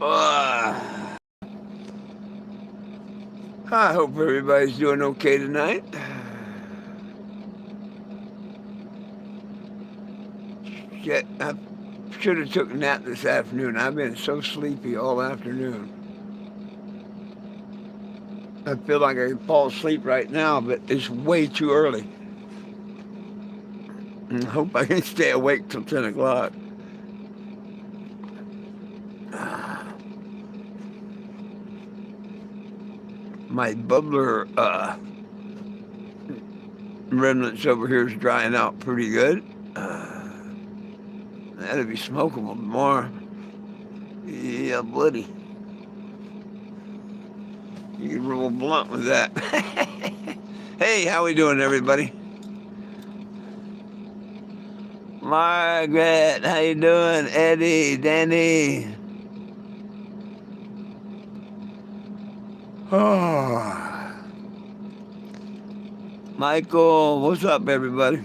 I hope everybody's doing okay tonight. Shit, I should have took a nap this afternoon. I've been so sleepy all afternoon. I feel like I can fall asleep right now, but it's way too early. I hope I can stay awake till 10 o'clock. My bubbler remnants over here is drying out pretty good. That'll be smokable tomorrow. Yeah, buddy. You can roll a blunt with that. Hey, how we doing, everybody? Margaret, how you doing? Eddie, Danny. Oh. Michael, what's up, everybody?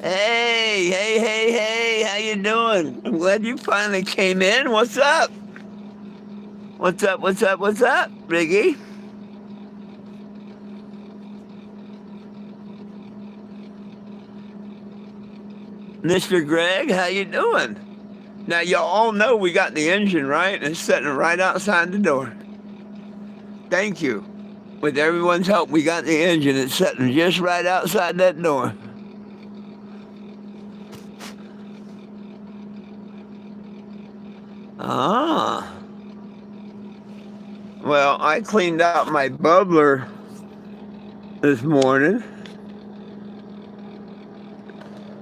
Hey, how you doing? I'm glad you finally came in. What's up? What's up, Ricky? Mr. Greg, how you doing? Now, y'all all know we got the engine, right? It's sitting right outside the door. Thank you. With everyone's help, we got the engine. It's sitting just right outside that door. Ah. Well, I cleaned out my bubbler this morning.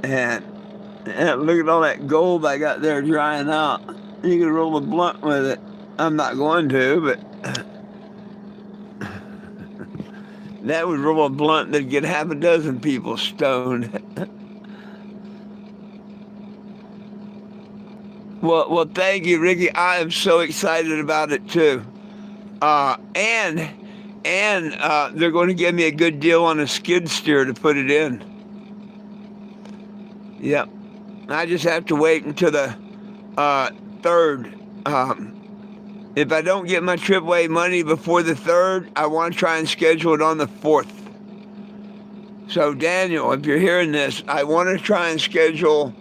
And look at all that gold I got there drying out. You can roll a blunt with it. I'm not going to, but that would roll a blunt that'd get half a dozen people stoned. Well, thank you, Ricky. I am so excited about it too. And they're going to give me a good deal on a skid steer to put it in. Yep. I just have to wait until the 3rd. If I don't get my AAA money before the 3rd, I want to try and schedule it on the 4th. So, Daniel, if you're hearing this, I want to try and schedule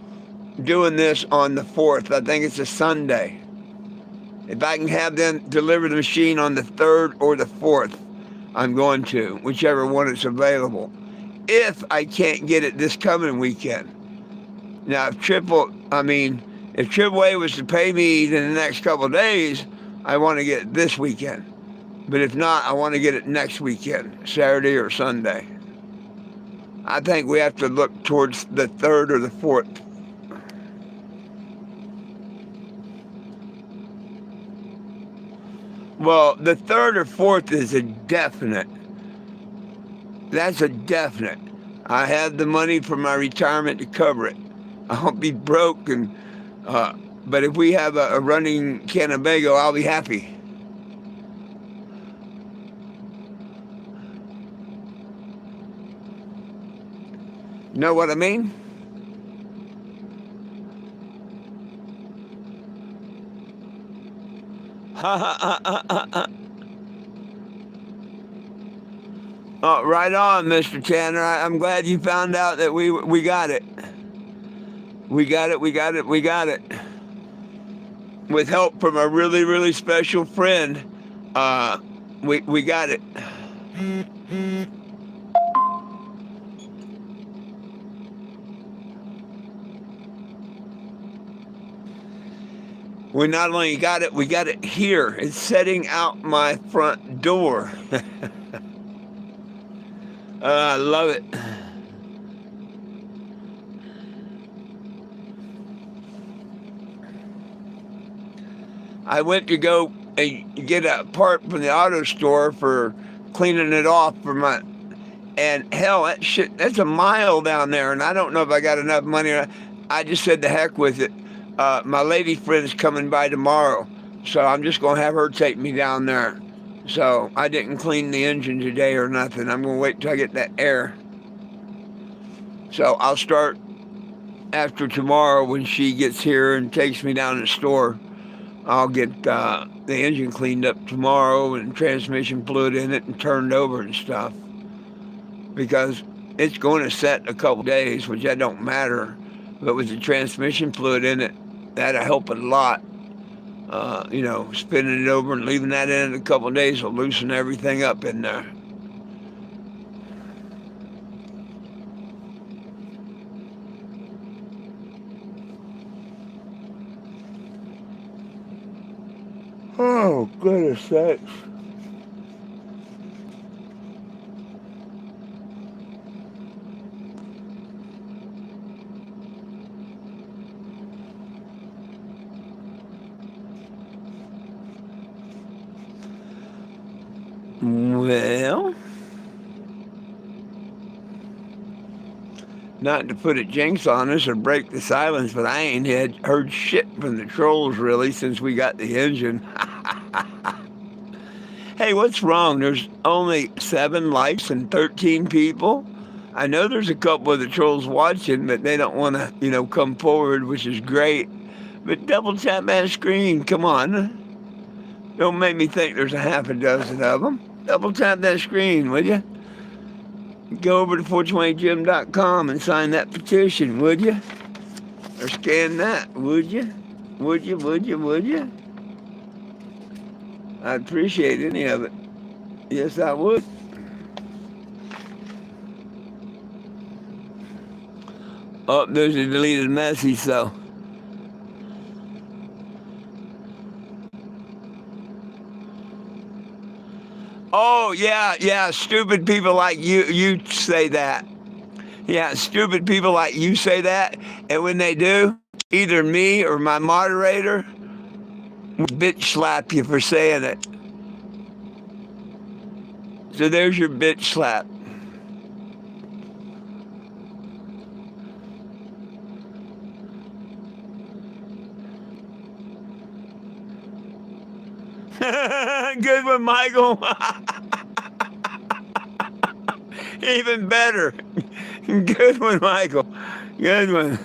doing this on the 4th. I think it's a Sunday. If I can have them deliver the machine on the 3rd or the 4th, I'm going to, whichever one is available. If I can't get it this coming weekend. Now, if AAA was to pay me in the next couple of days, I want to get it this weekend. But if not, I want to get it next weekend, Saturday or Sunday. I think we have to look towards the 3rd or the 4th. Well, the 3rd or 4th is a definite. That's a definite. I have the money for my retirement to cover it. I'll be broke, but if we have a running Cannebago, I'll be happy. Know what I mean? Oh, right on, Mr. Tanner. I'm glad you found out that we got it. We got it. With help from a really, really special friend, we got it. We not only got it, we got it here. It's setting out my front door. I love it. I went to go and get a part from the auto store for cleaning it off for my, and hell, that's a mile down there, and I don't know if I got enough money. I just said the heck with it. My lady friend's coming by tomorrow, so I'm just going to have her take me down there. So I didn't clean the engine today or nothing. I'm going to wait till I get that air. So I'll start after tomorrow when she gets here and takes me down to the store. I'll get the engine cleaned up tomorrow and transmission fluid in it and turned over and stuff, because it's going to set a couple days, which that don't matter. But with the transmission fluid in it, that'll help a lot. Spinning it over and leaving that in a couple of days will loosen everything up in there. Oh, goodness sakes. Well, not to put a jinx on us or break the silence, but I ain't heard shit from the trolls really since we got the engine. Hey, what's wrong? There's only 7 likes and 13 people. I know there's a couple of the trolls watching, but they don't want to, come forward, which is great. But double tap that screen, come on. Don't make me think there's a half a dozen of them. Double tap that screen, would you? Go over to 420gym.com and sign that petition, would you? Or scan that, would you? Would you? I'd appreciate any of it. Yes, I would. Oh, there's a deleted message, so. Oh, yeah, stupid people like you say that. Yeah, stupid people like you say that, and when they do, either me or my moderator will bitch slap you for saying it. So there's your bitch slap. Good one, Michael. Even better. Good one, Michael. Good one.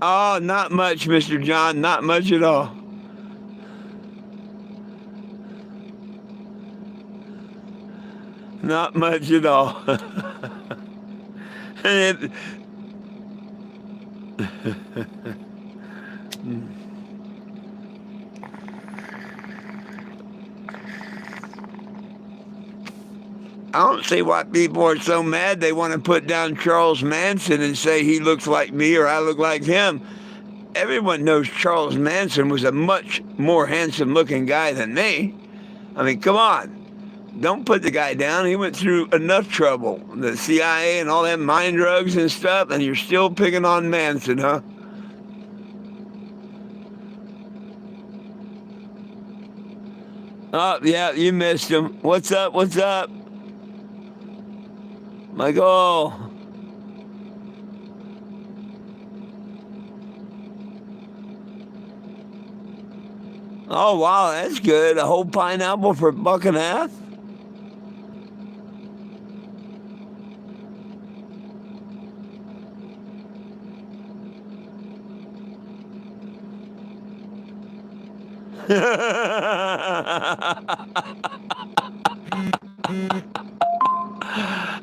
Oh, not much, Mr. John. Not much at all. Not much at all. I don't see why people are so mad they want to put down Charles Manson and say he looks like me or I look like him. Everyone knows Charles Manson was a much more handsome looking guy than me. I mean, come on. Don't put the guy down. He went through enough trouble. The CIA and all that mind drugs and stuff, and you're still picking on Manson, huh? Oh, yeah, you missed him. What's up? Michael. Oh, wow, that's good. A whole pineapple for $1.50?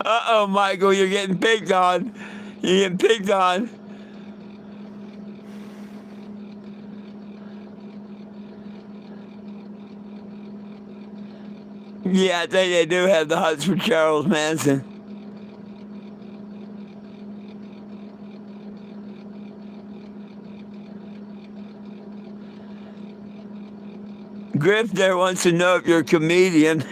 Uh-oh, Michael, you're getting picked on. You're getting picked on. Yeah, I think they do have the huts for Charles Manson. Griff there wants to know if you're a comedian.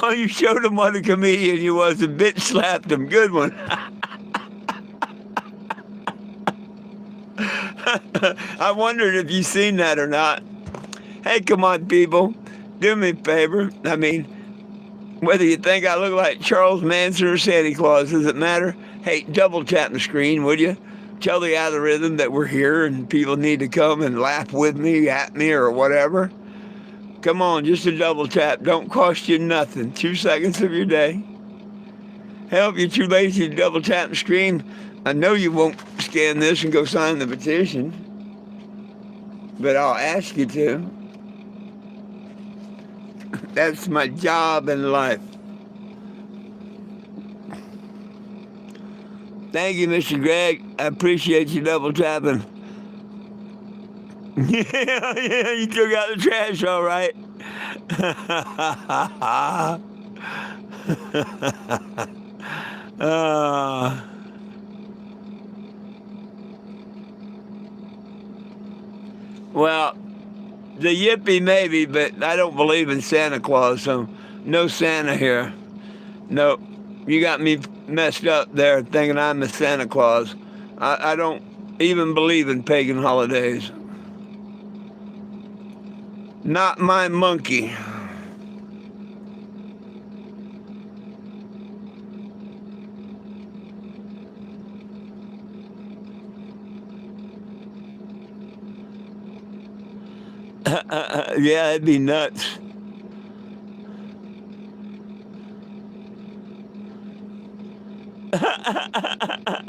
Oh, you showed him what a comedian he was and bitch slapped him. Good one. I wondered if you seen that or not. Hey, come on, people. Do me a favor. I mean, whether you think I look like Charles Manson or Santa Claus, does it matter? Hey, double tap the screen, would you? Tell the algorithm that we're here and people need to come and laugh with me, at me, or whatever. Come on, just a double tap. Don't cost you nothing. 2 seconds of your day. Hell, if you're too lazy to double tap the screen, I know you won't scan this and go sign the petition, but I'll ask you to. That's my job in life. Thank you, Mr. Greg. I appreciate you double tapping. Yeah, you took out the trash, all right. Well, the yippee maybe, but I don't believe in Santa Claus, so no Santa here. Nope. You got me messed up there thinking I'm a Santa Claus. I don't even believe in pagan holidays. Not my monkey. Yeah, it'd be nuts.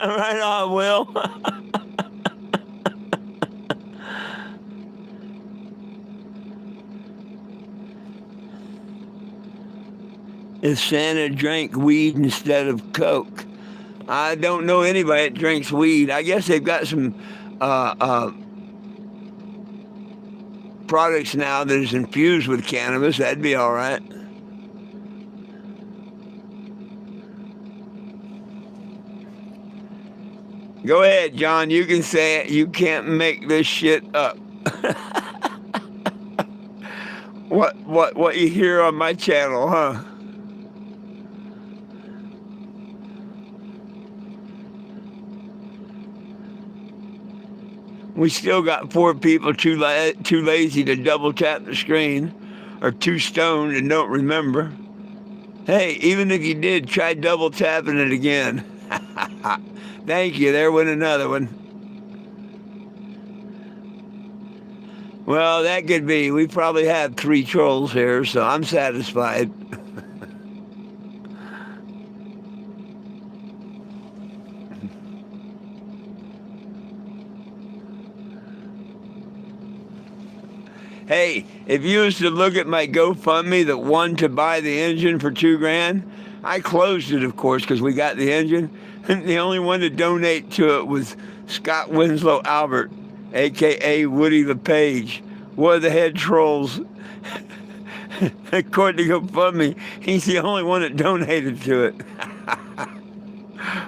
Right on, Will. If Santa drank weed instead of Coke. I don't know anybody that drinks weed. I guess they've got some products now that is infused with cannabis. That'd be all right. Go ahead, John. You can say it. You can't make this shit up. What you hear on my channel, huh? We still got 4 people too lazy to double tap the screen, or too stoned and don't remember. Hey, even if you did, try double tapping it again. Thank you. There went another one. Well, that could be. We probably have 3 trolls here, so I'm satisfied. Hey, if you was to look at my GoFundMe that won to buy the engine for $2,000, I closed it, of course, because we got the engine. And the only one to donate to it was Scott Winslow Albert, a.k.a. Woody LePage, one of the head trolls. According to GoFundMe, he's the only one that donated to it.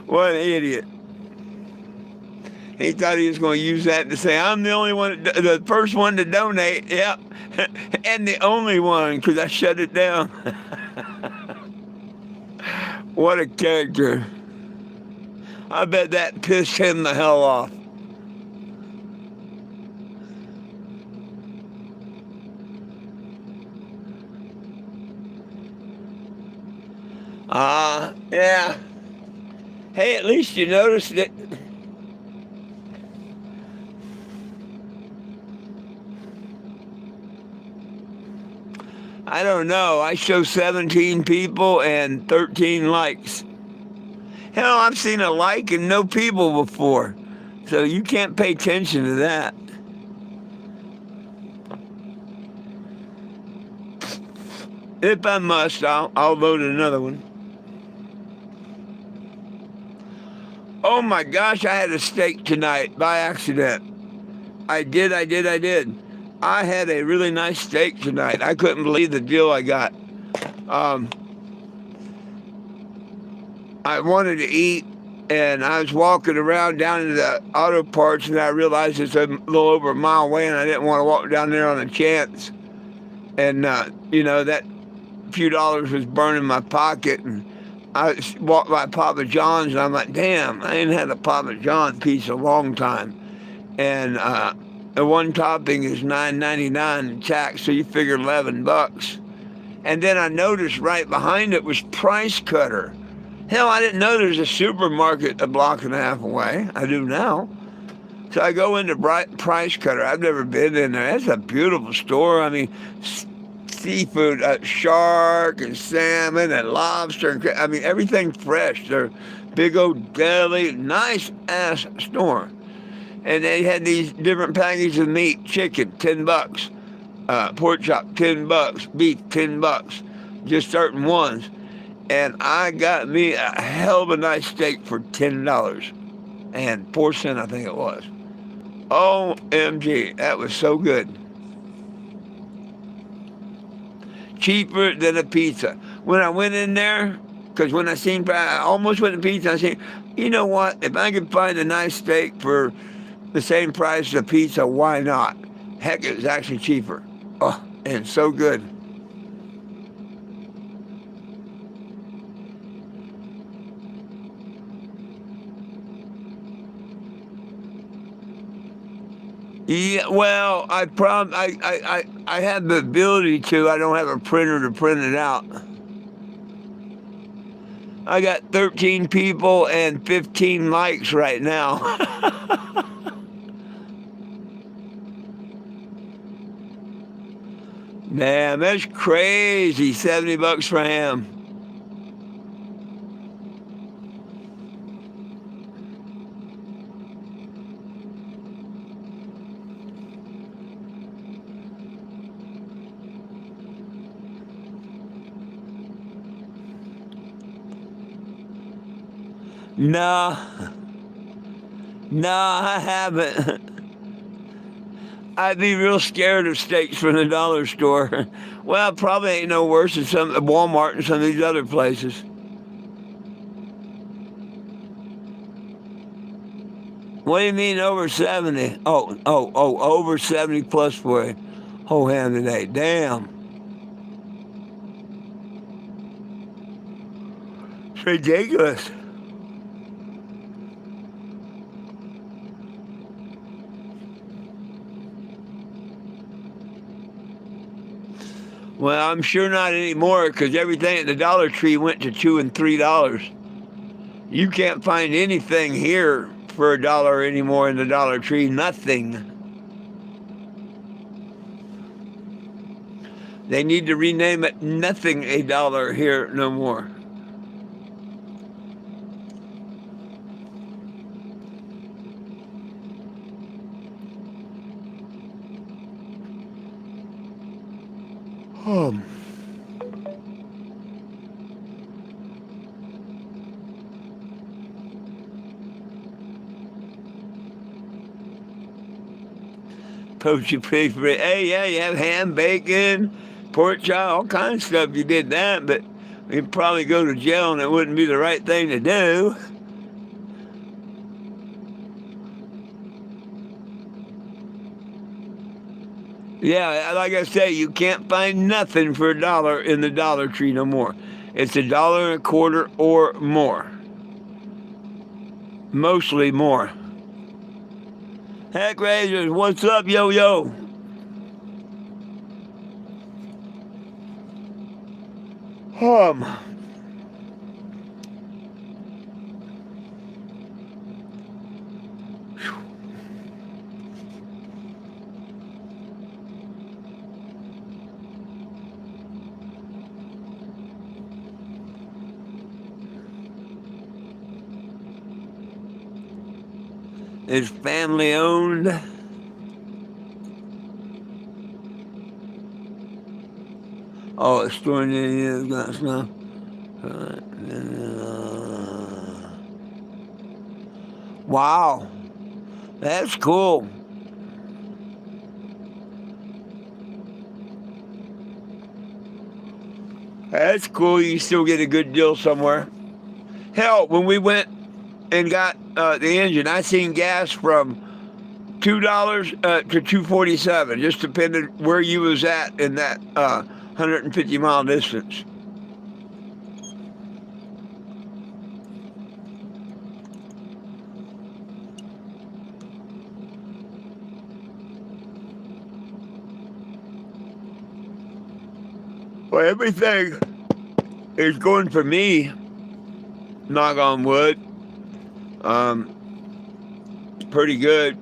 What an idiot. He thought he was going to use that to say, I'm the only one, the first one to donate, yep, and the only one, because I shut it down. What a character. I bet that pissed him the hell off. Yeah. Hey, at least you noticed it. I don't know. I show 17 people and 13 likes. Hell, I've seen a like and no people before. So you can't pay attention to that. If I must, I'll load another one. Oh my gosh, I had a steak tonight by accident. I did. I had a really nice steak tonight. I couldn't believe the deal I got. I wanted to eat, and I was walking around down into the auto parts, and I realized it's a little over a mile away, and I didn't want to walk down there on a chance. And, that few dollars was burning my pocket, and I walked by Papa John's, and I'm like, damn, I ain't had a Papa John's pizza a long time. And the one topping is $9.99 in tax, so you figure $11. And then I noticed right behind it was Price Cutter. Hell, I didn't know there's a supermarket a block and a half away. I do now. So I go into Price Cutter. I've never been in there. It's a beautiful store. I mean, seafood, shark and salmon and lobster. And, I mean, everything fresh. They're big old deli, nice ass store. And they had these different packages of meat: chicken, $10, pork chop, $10, beef, $10, just certain ones. And I got me a hell of a nice steak for $10 and 4 cents, I think it was. OMG, that was so good. Cheaper than a pizza. When I went in there, because when I almost went to pizza, I said, you know what? If I could find a nice steak for the same price as a pizza, why not? Heck, it was actually cheaper. Oh, and so good. Yeah, well, I have the ability to. I don't have a printer to print it out. I got 13 people and 15 likes right now. Man, that's crazy. $70 for ham. Nah, nah, I haven't. I'd be real scared of steaks from the dollar store. Well, probably ain't no worse than some Walmart and some of these other places. What do you mean over 70? Oh, over 70 plus for a whole ham today. Damn. It's ridiculous. Well, I'm sure not anymore because everything at the Dollar Tree went to $2 and $3. You can't find anything here for $1 anymore in the Dollar Tree. Nothing. They need to rename it Nothing a Dollar here no more. Oh. Poached pig for it. Hey, yeah, you have ham, bacon, pork chop, all kinds of stuff. You did that, but you'd probably go to jail and it wouldn't be the right thing to do. Yeah, like I say, you can't find nothing for $1 in the Dollar Tree no more. It's $1.25 or more. Mostly more. Heck Razors, what's up, yo? Um, it's family owned. Oh, it's storing in got stuff. Wow, that's cool. That's cool. You still get a good deal somewhere. Hell, when we went and got the engine, I seen gas from $2 to 247, just depending where you was at in that 150-mile distance. Well, everything is going for me. Knock on wood. Pretty good.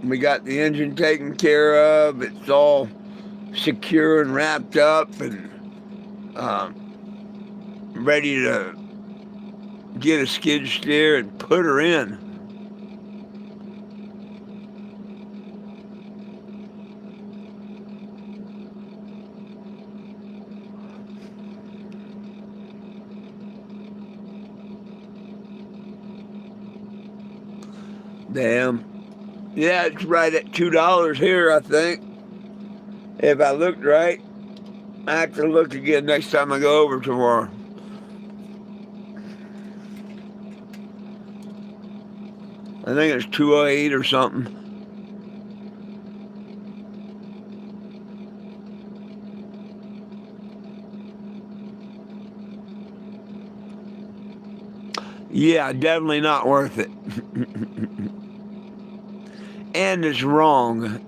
We got the engine taken care of. It's all secure and wrapped up and ready to get a skid steer and put her in. Damn. Yeah, it's right at $2 here, I think. If I looked right. I have to look again next time I go over tomorrow. I think it's 208 or something. Yeah, definitely not worth it. And it's wrong.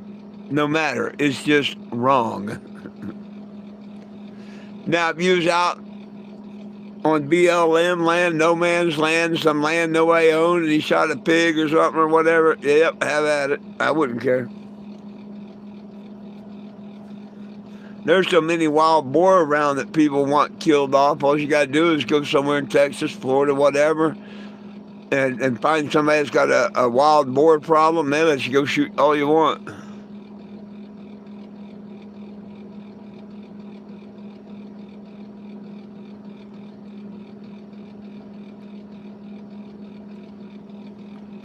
No matter. It's just wrong. Now, if you was out on BLM land, no man's land, some land nobody owned, and he shot a pig or something or whatever, yep, have at it. I wouldn't care. There's so many wild boar around that people want killed off. All you got to do is go somewhere in Texas, Florida, whatever, and find somebody that's got a wild boar problem. They let you go shoot all you want.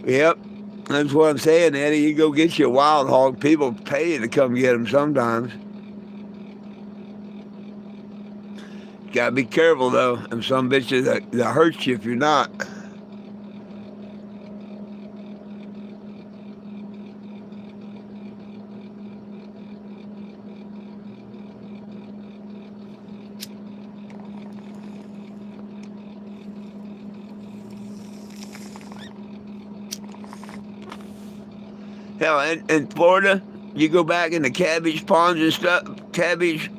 Yep, that's what I'm saying, Eddie. You go get you a wild hog, people pay you to come get them sometimes. Gotta be careful though. And some bitches that hurt you if you're not. Hell, in Florida, you go back in the cabbage ponds and stuff, cabbage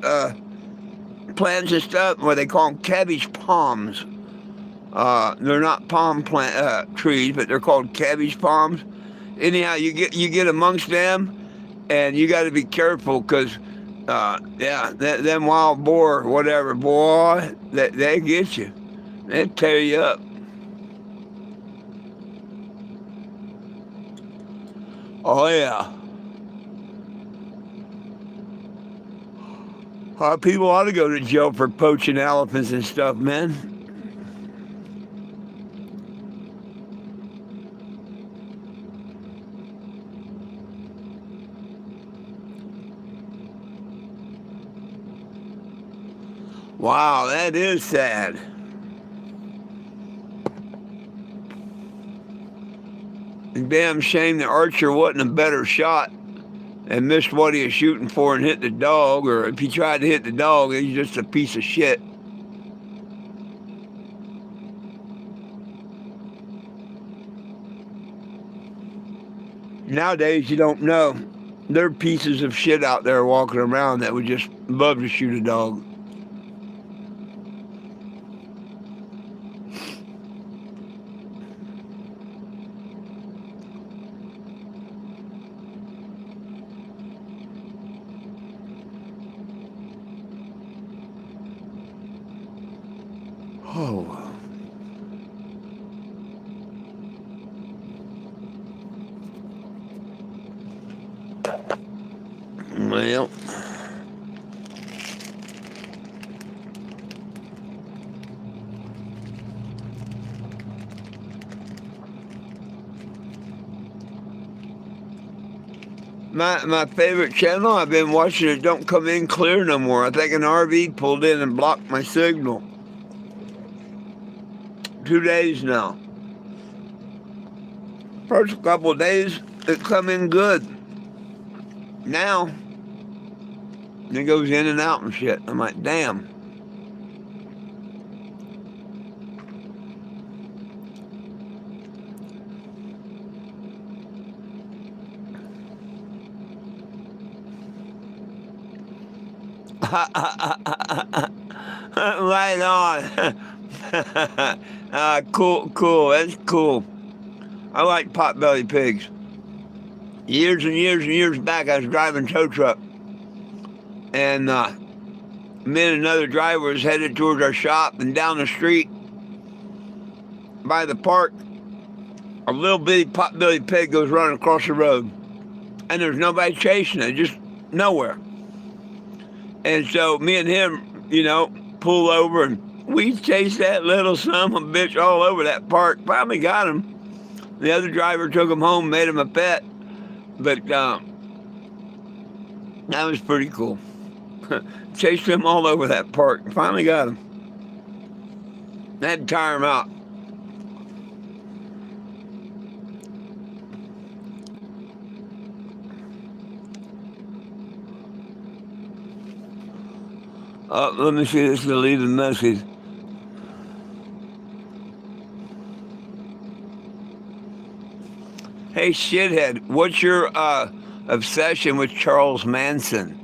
plants and stuff, what they call them cabbage palms. They're not palm plant trees, but they're called cabbage palms. Anyhow, you get amongst them, and you got to be careful because, yeah, them wild boar, whatever, boy, they get you. They tear you up. Oh yeah. People ought to go to jail for poaching elephants and stuff, man. Wow, that is sad. Damn shame the archer wasn't a better shot and missed what he was shooting for and hit the dog, or if he tried to hit the dog, he's just a piece of shit. Nowadays, you don't know. There are pieces of shit out there walking around that would just love to shoot a dog. Oh. Well. My favorite channel, I've been watching it, don't come in clear no more. I think an RV pulled in and blocked my signal. 2 days now. First couple of days, it come in good. Now, it goes in and out and shit. I'm like, damn. Right on. Cool. That's cool. I like potbelly pigs. Years and years and years back, I was driving a tow truck, and me and another driver was headed towards our shop, and down the street by the park, a little bitty pot-bellied pig goes running across the road, and there's nobody chasing it, just nowhere. And so me and him, pull over, and we chased that little son of a bitch all over that park. Finally got him. The other driver took him home, made him a pet. But that was pretty cool. Chased him all over that park. Finally got him. I had to tire him out. Let me see this deleted message. Hey, shithead, what's your obsession with Charles Manson?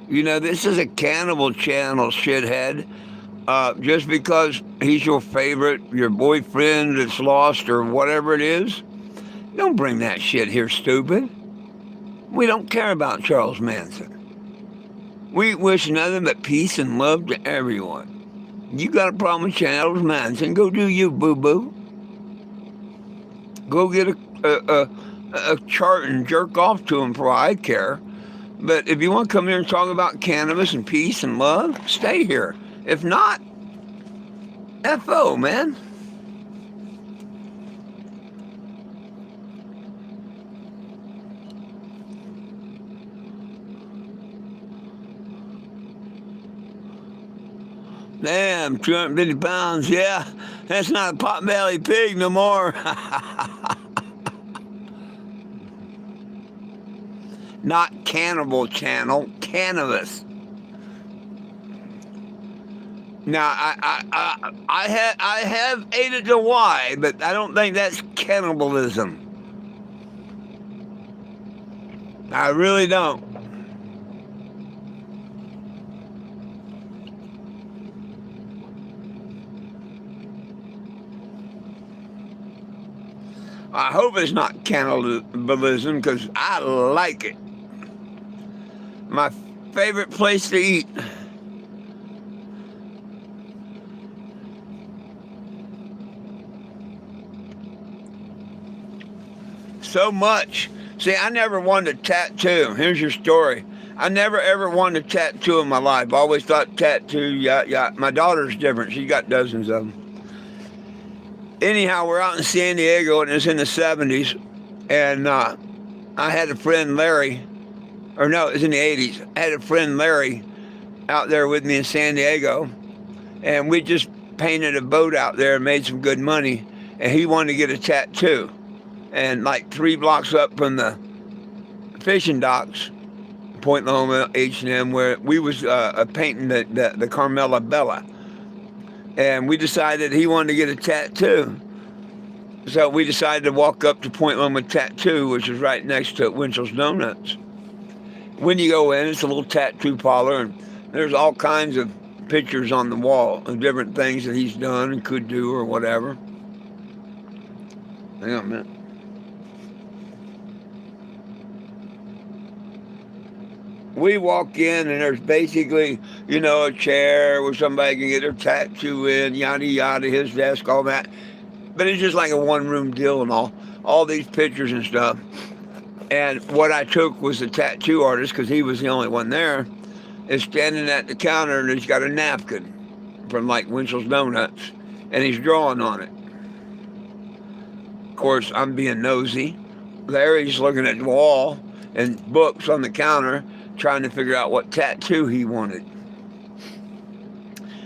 This is a cannibal channel, shithead. Just because he's your favorite, your boyfriend that's lost or whatever it is, don't bring that shit here, stupid. We don't care about Charles Manson. We wish nothing but peace and love to everyone. You got a problem with Charles Manson, go do you, boo-boo. Go get a chart and jerk off to him for all I care. But if you want to come here and talk about cannabis and peace and love, stay here. If not, F.O., man. Damn, 250 pounds, yeah. That's not a pot-bellied pig no more. Not cannibal channel, cannabis. Now, I have ate it to why, but I don't think that's cannibalism. I really don't. I hope it's not cannibalism because I like it. My favorite place to eat. So much. See, I never wanted a tattoo. Here's your story. I never ever wanted a tattoo in my life. I always thought tattoo, yeah. My daughter's different. She's got dozens of them. Anyhow, we're out in San Diego, and it's in the 70s, and I had a friend, Larry, or no, it was in the 80s. I had a friend, Larry, out there with me in San Diego, and we just painted a boat out there and made some good money, and he wanted to get a tattoo. And like 3 blocks up from the fishing docks, Point Loma, H&M, where we was painting the Carmela Bella. And we decided he wanted to get a tattoo. So we decided to walk up to Point Loma Tattoo, which is right next to Winchell's Donuts. When you go in, it's a little tattoo parlor, and there's all kinds of pictures on the wall of different things that he's done and could do or whatever. Hang on a minute. We walk in, and there's basically, a chair where somebody can get their tattoo in, yada, yada, his desk, all that. But it's just like a one-room deal and all these pictures and stuff. And what I took was the tattoo artist, because he was the only one there, is standing at the counter, and he's got a napkin from like Winchell's Donuts, and he's drawing on it. Of course, I'm being nosy. Larry's looking at the wall and books on the counter, trying to figure out what tattoo he wanted.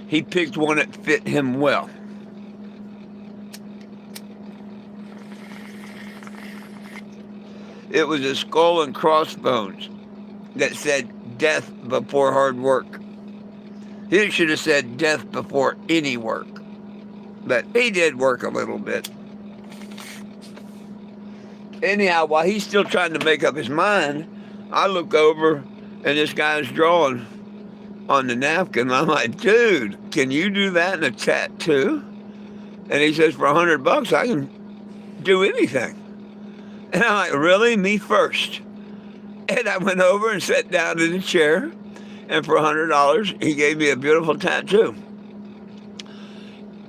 He picked one that fit him well. It was a skull and crossbones that said death before hard work. He should have said death before any work. But he did work a little bit. Anyhow, while he's still trying to make up his mind, I look over and this guy's drawing on the napkin. I'm like, dude, can you do that in a tattoo? And he says, for $100, I can do anything. And I'm like, really? Me first? And I went over and sat down in a chair, and for $100, he gave me a beautiful tattoo.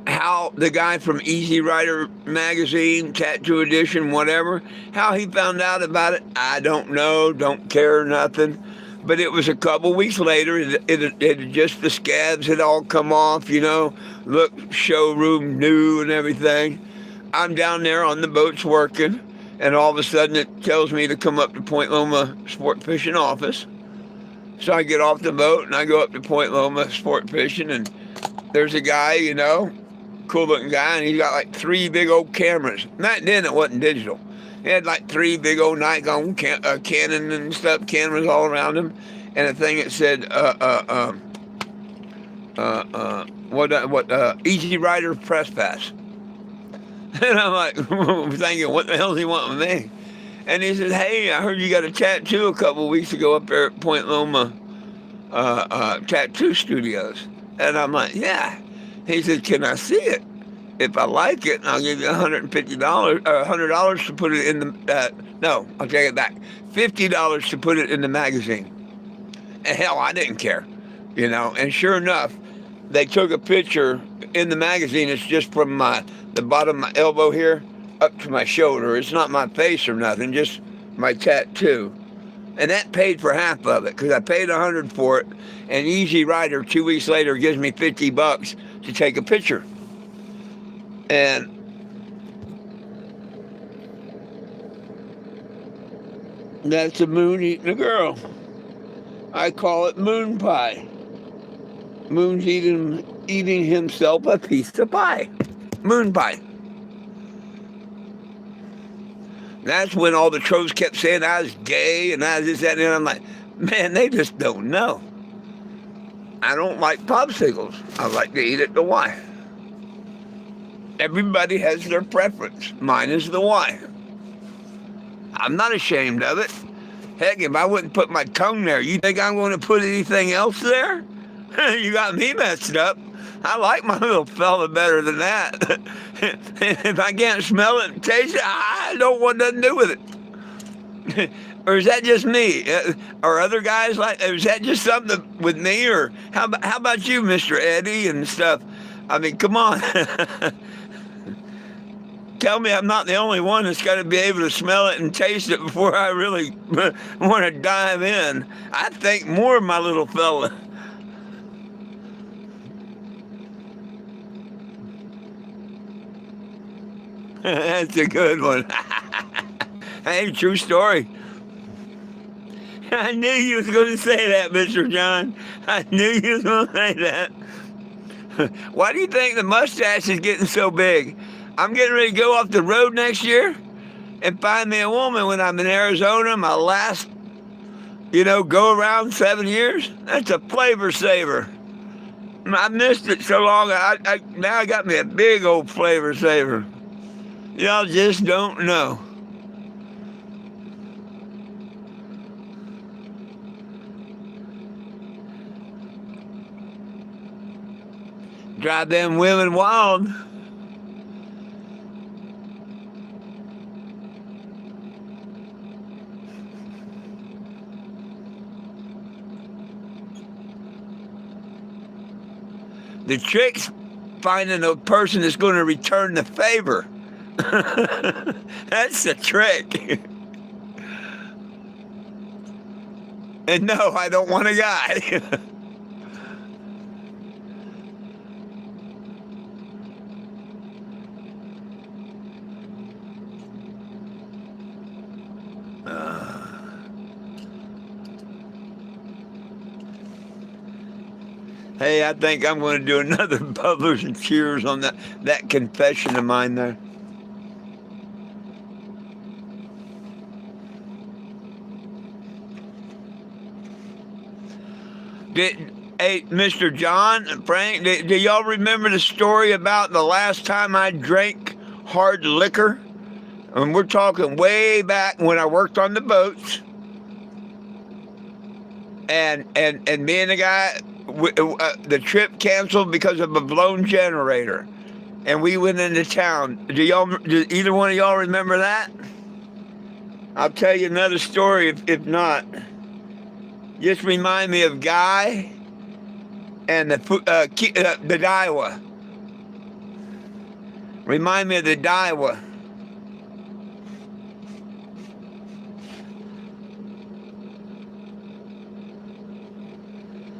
How the guy from Easy Rider magazine, tattoo edition, whatever, how he found out about it, I don't know, don't care, nothing. But it was a couple weeks later. It just, the scabs had all come off, look, showroom new and everything. I'm down there on the boats working, and all of a sudden it tells me to come up to Point Loma Sport Fishing office. So I get off the boat and I go up to Point Loma Sport Fishing, and there's a guy, cool looking guy, and he's got like 3 big old cameras. Back then it wasn't digital. He had like 3 big old Nikon Canon and stuff, cameras all around him, and a thing that said Easy Rider Press Pass. And I'm like thinking, what the hell does he want with me? And he said, hey, I heard you got a tattoo a couple of weeks ago up there at Point Loma Tattoo Studios. And I'm like, yeah. He said, can I see it? If I like it, I'll give you $100 to put it in the, no, I'll take it back. $50 to put it in the magazine. And hell, I didn't care, And sure enough, they took a picture in the magazine. It's just from the bottom of my elbow here up to my shoulder. It's not my face or nothing, just my tattoo. And that paid for half of it, because I paid $100 for it, and Easy Rider 2 weeks later gives me $50 to take a picture. And that's a moon eating a girl. I call it moon pie. Moon's eating himself a piece of pie. Moon pie. That's when all the trolls kept saying I was gay and I was this, that, and I'm like, man, they just don't know. I don't like popsicles. I like to eat it the Y. Everybody has their preference. Mine is the Y. I'm not ashamed of it. Heck, if I wouldn't put my tongue there, you think I'm going to put anything else there? You got me messed up. I like my little fella better than that. If I can't smell it and taste it, I don't want nothing to do with it. Or is that just me? Are other guys like, is that just something with me? Or how about you, Mr. Eddie and stuff? I mean, come on. Tell me I'm not the only one that's got to be able to smell it and taste it before I really want to dive in. I think more of my little fella. That's a good one. Hey, true story. I knew you was going to say that, Mr. John. I knew you was going to say that. Why do you think the mustache is getting so big? I'm getting ready to go off the road next year and find me a woman when I'm in Arizona. My last, go around 7 years. That's a flavor saver. I missed it so long. Now I got me a big old flavor saver. Y'all just don't know. Drive them women wild. The trick's finding a person that's going to return the favor. That's the trick. And no, I don't want a guy. Hey, I think I'm going to do another bubblers and cheers on that confession of mine there. Hey, Mr. John and Frank, do y'all remember the story about the last time I drank hard liquor? And we're talking way back when I worked on the boats. And me and the guy, the trip canceled because of a blown generator. And we went into town. Do either one of y'all remember that? I'll tell you another story if not. Just remind me of Guy and the Daiwa. Remind me of the Daiwa.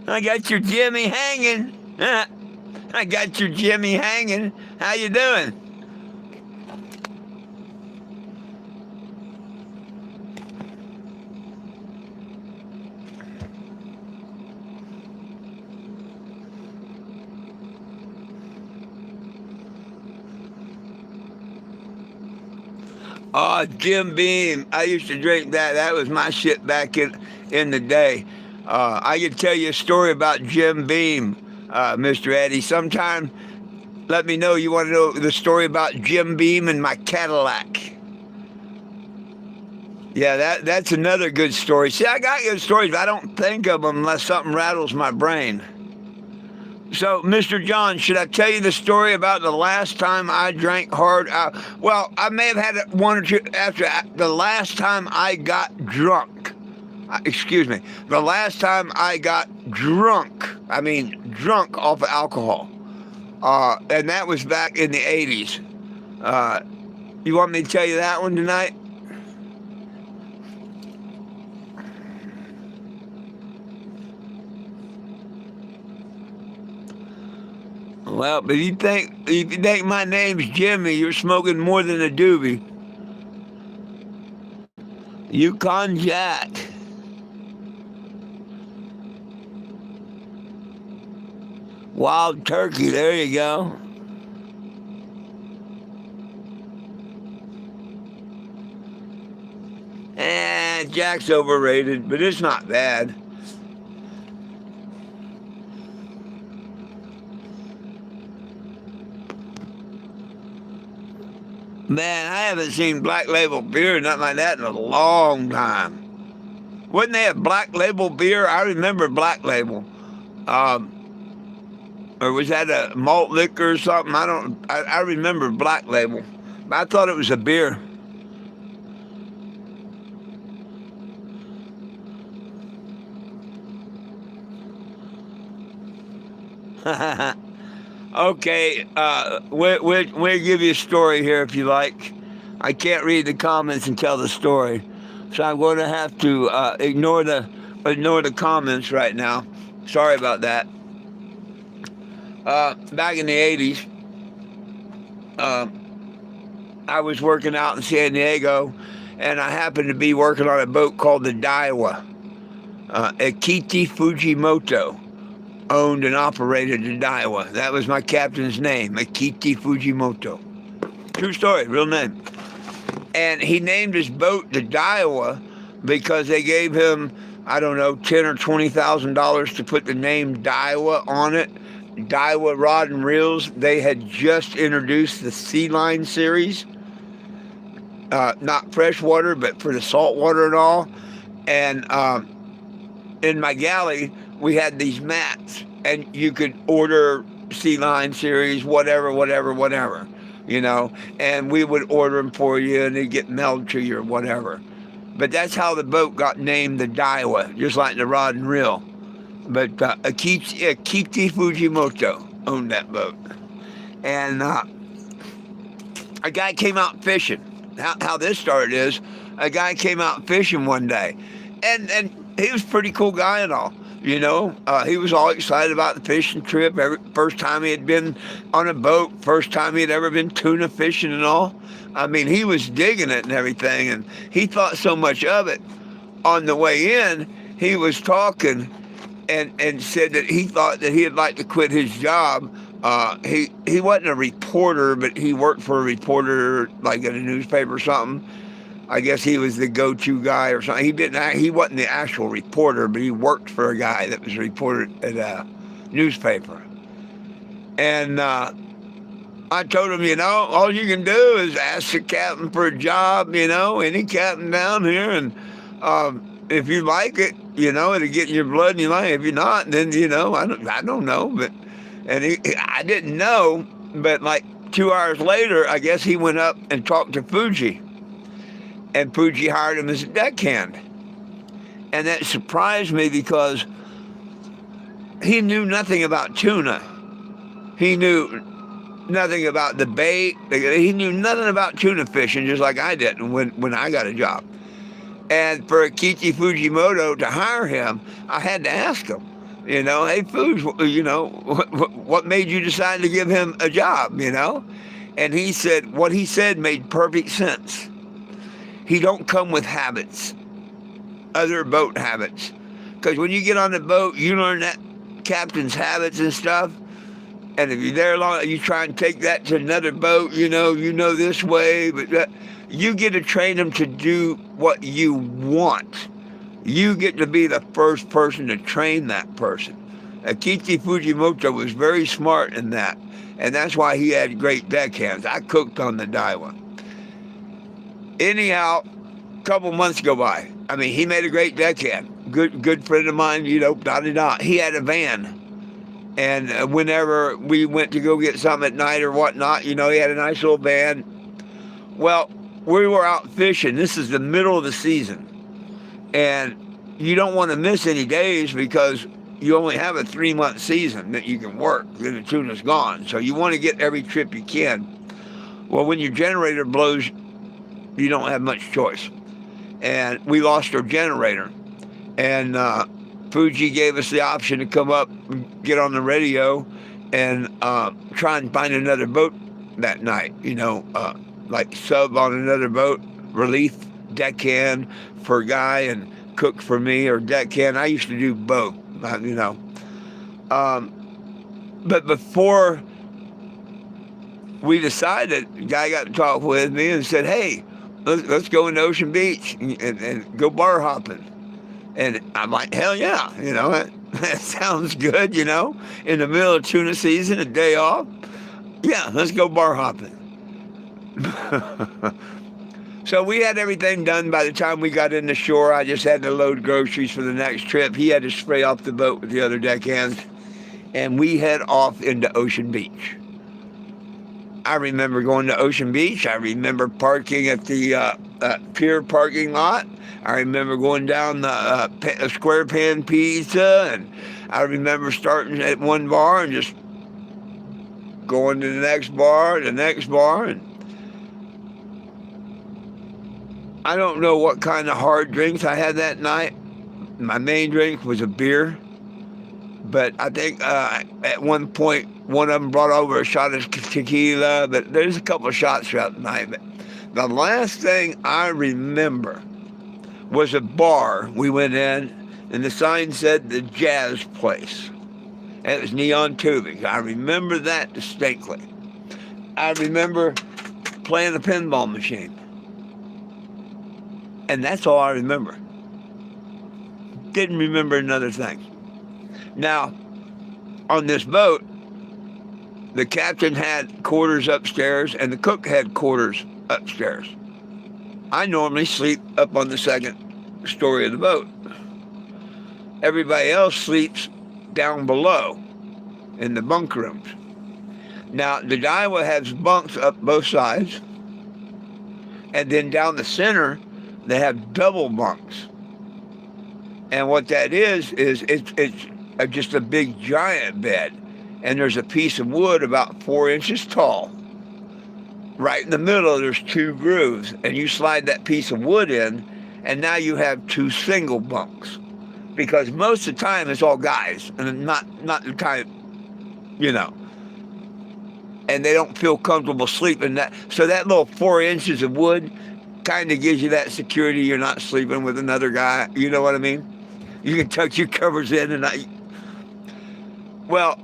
I got your Jimmy hanging. I got your Jimmy hanging. How you doing? Oh, Jim Beam. I used to drink that. That was my shit back in the day. I could tell you a story about Jim Beam, Mr. Eddie. Sometime let me know you want to know the story about Jim Beam and my Cadillac. Yeah, that's another good story. See, I got good stories, but I don't think of them unless something rattles my brain. So, Mr. John, should I tell you the story about the last time I drank hard? Well, I may have had one or two after the last time I got drunk. Excuse me. The last time I got drunk. I mean, drunk off of alcohol. And that was back in the 80s. You want me to tell you that one tonight? Well, but if you think my name's Jimmy, you're smoking more than a doobie. Yukon Jack. Wild turkey, there you go. Jack's overrated, but it's not bad. Man, I haven't seen Black Label beer or nothing like that in a long time. Wouldn't they have Black Label beer? I remember Black Label. Or was that a malt liquor or something? I remember Black Label. But I thought it was a beer. Okay, we'll give you a story here if you like. I can't read the comments and tell the story, so I'm going to have to ignore the comments right now. Sorry about that. Back in the 80s, I was working out in San Diego, and I happened to be working on a boat called the Daiwa. Akiti Fujimoto owned and operated the Daiwa. That was my captain's name, Akiti Fujimoto. True story, real name. And he named his boat the Daiwa because they gave him, I don't know, $10,000 or $20,000 to put the name Daiwa on it. Daiwa Rod and Reels. They had just introduced the Sea Line series, not freshwater, but for the saltwater and all. And in my galley, we had these mats, and you could order Sea Line series, whatever, you know, and we would order them for you, and they'd get mailed to you or whatever. But that's how the boat got named the Daiwa, just like the Rod and Reel. But Akiti Fujimoto owned that boat. And a guy came out fishing. How this started is, a guy came out fishing one day, and he was a pretty cool guy and all. You know, he was all excited about the fishing trip. First time he had been on a boat, first time he had ever been tuna fishing and all. I mean, he was digging it and everything, and he thought so much of it. On the way in, he was talking and said that he thought that he'd like to quit his job. He wasn't a reporter, but he worked for a reporter, like in a newspaper or something. I guess he was the go-to guy or something. He wasn't the actual reporter, but he worked for a guy that was a reporter at a newspaper. And I told him, you know, all you can do is ask the captain for a job, you know, any captain down here, and if you like it, you know, it'll get in your blood, and you like it. If you're not, then, you know, I don't know. But I didn't know, but like 2 hours later, I guess he went up and talked to Fuji. and Fuji hired him as a deckhand. And that surprised me because he knew nothing about tuna. He knew nothing about the bait. He knew nothing about tuna fishing, just like I didn't when I got a job. And for Kichi Fujimoto to hire him, I had to ask him, hey, Fuji, what made you decide to give him a job, And he said, what he said made perfect sense. He don't come with habits, other boat habits. Because when you get on the boat, you learn that captain's habits and stuff. And if you're there long, you try and take that to another boat, you know this way, but you get to train them to do what you want. You get to be the first person to train that person. Akichi Fujimoto was very smart in that, and that's why he had great deckhands. I cooked on the Daiwa. Anyhow, a couple months go by. I mean, he made a great deckhand. Good friend of mine, da-da-da. He had a van. And whenever we went to go get something at night or whatnot, he had a nice little van. Well, we were out fishing. This is the middle of the season. And you don't want to miss any days because you only have a 3-month season that you can work. Then the tuna's gone. So you want to get every trip you can. Well, when your generator blows, you don't have much choice. And we lost our generator. And Fuji gave us the option to come up, get on the radio, and try and find another boat that night. Like sub on another boat, relief, deckhand for a guy, and cook for me, or deckhand. I used to do both, But before we decided, the guy got to talk with me and said, hey, let's go into Ocean Beach and go bar hopping. And I'm like, hell yeah, that sounds good, in the middle of tuna season, a day off. Yeah, let's go bar hopping. So we had everything done by the time we got in the shore. I just had to load groceries for the next trip. He had to spray off the boat with the other deckhands. And we head off into Ocean Beach. I remember going to Ocean Beach. I remember parking at the pier parking lot. I remember going down the Square Pan Pizza, and I remember starting at one bar and just going to the next bar, and I don't know what kind of hard drinks I had that night. My main drink was a beer, but I think at one point one of them brought over a shot of tequila, but there's a couple of shots throughout the night. But the last thing I remember was a bar we went in, and the sign said the Jazz Place. And it was neon tubing. I remember that distinctly. I remember playing the pinball machine. And that's all I remember. Didn't remember another thing. Now, on this boat, the captain had quarters upstairs and the cook had quarters upstairs. I normally sleep up on the second story of the boat. Everybody else sleeps down below in the bunk rooms. Now, the Daiwa has bunks up both sides, and then down the center, they have double bunks. And what that is it's just a big giant bed, and there's a piece of wood about 4 inches tall. Right in the middle, there's 2 grooves, and you slide that piece of wood in, and now you have 2 single bunks. Because most of the time it's all guys, and not the time, and they don't feel comfortable sleeping. So that little 4 inches of wood kind of gives you that security you're not sleeping with another guy. You know what I mean? You can tuck your covers in well,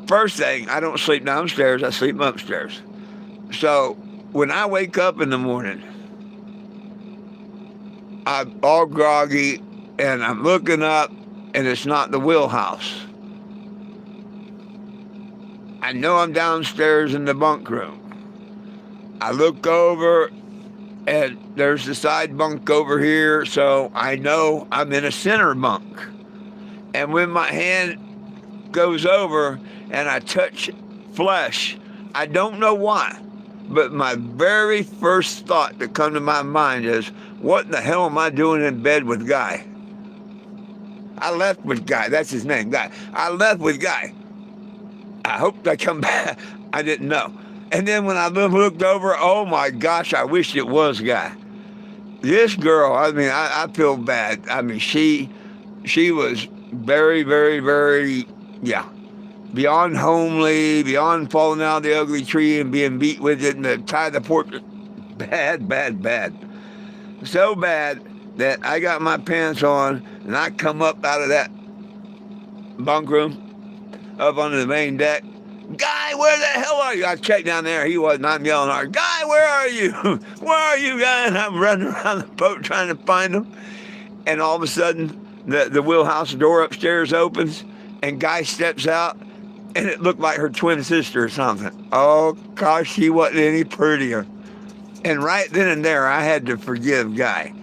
first thing, I don't sleep downstairs, I sleep upstairs. So when I wake up in the morning, I'm all groggy, and I'm looking up, and it's not the wheelhouse. I know I'm downstairs in the bunk room. I look over, and there's the side bunk over here, so I know I'm in a center bunk. And when my hand goes over and I touch flesh, I don't know why, But my very first thought that come to my mind is, what the hell am I doing in bed with Guy? I left with Guy. That's his name, Guy. I left with Guy. I hope I come back. I didn't know. And then when I looked over, oh my gosh, I wish it was Guy. This girl, I mean, I feel bad. I mean, she was very, very, very, yeah, beyond homely, beyond falling out of the ugly tree and being beat with it and to tie the portrait. Bad, bad, bad. So bad that I got my pants on and I come up out of that bunk room up onto the main deck. Guy, where the hell are you? I checked down there. He wasn't. I'm yelling hard. Guy, where are you? Where are you, Guy? And I'm running around the boat trying to find him. And all of a sudden, the wheelhouse door upstairs opens, and Guy steps out, and it looked like her twin sister or something. Oh, gosh, she wasn't any prettier. And right then and there, I had to forgive Guy.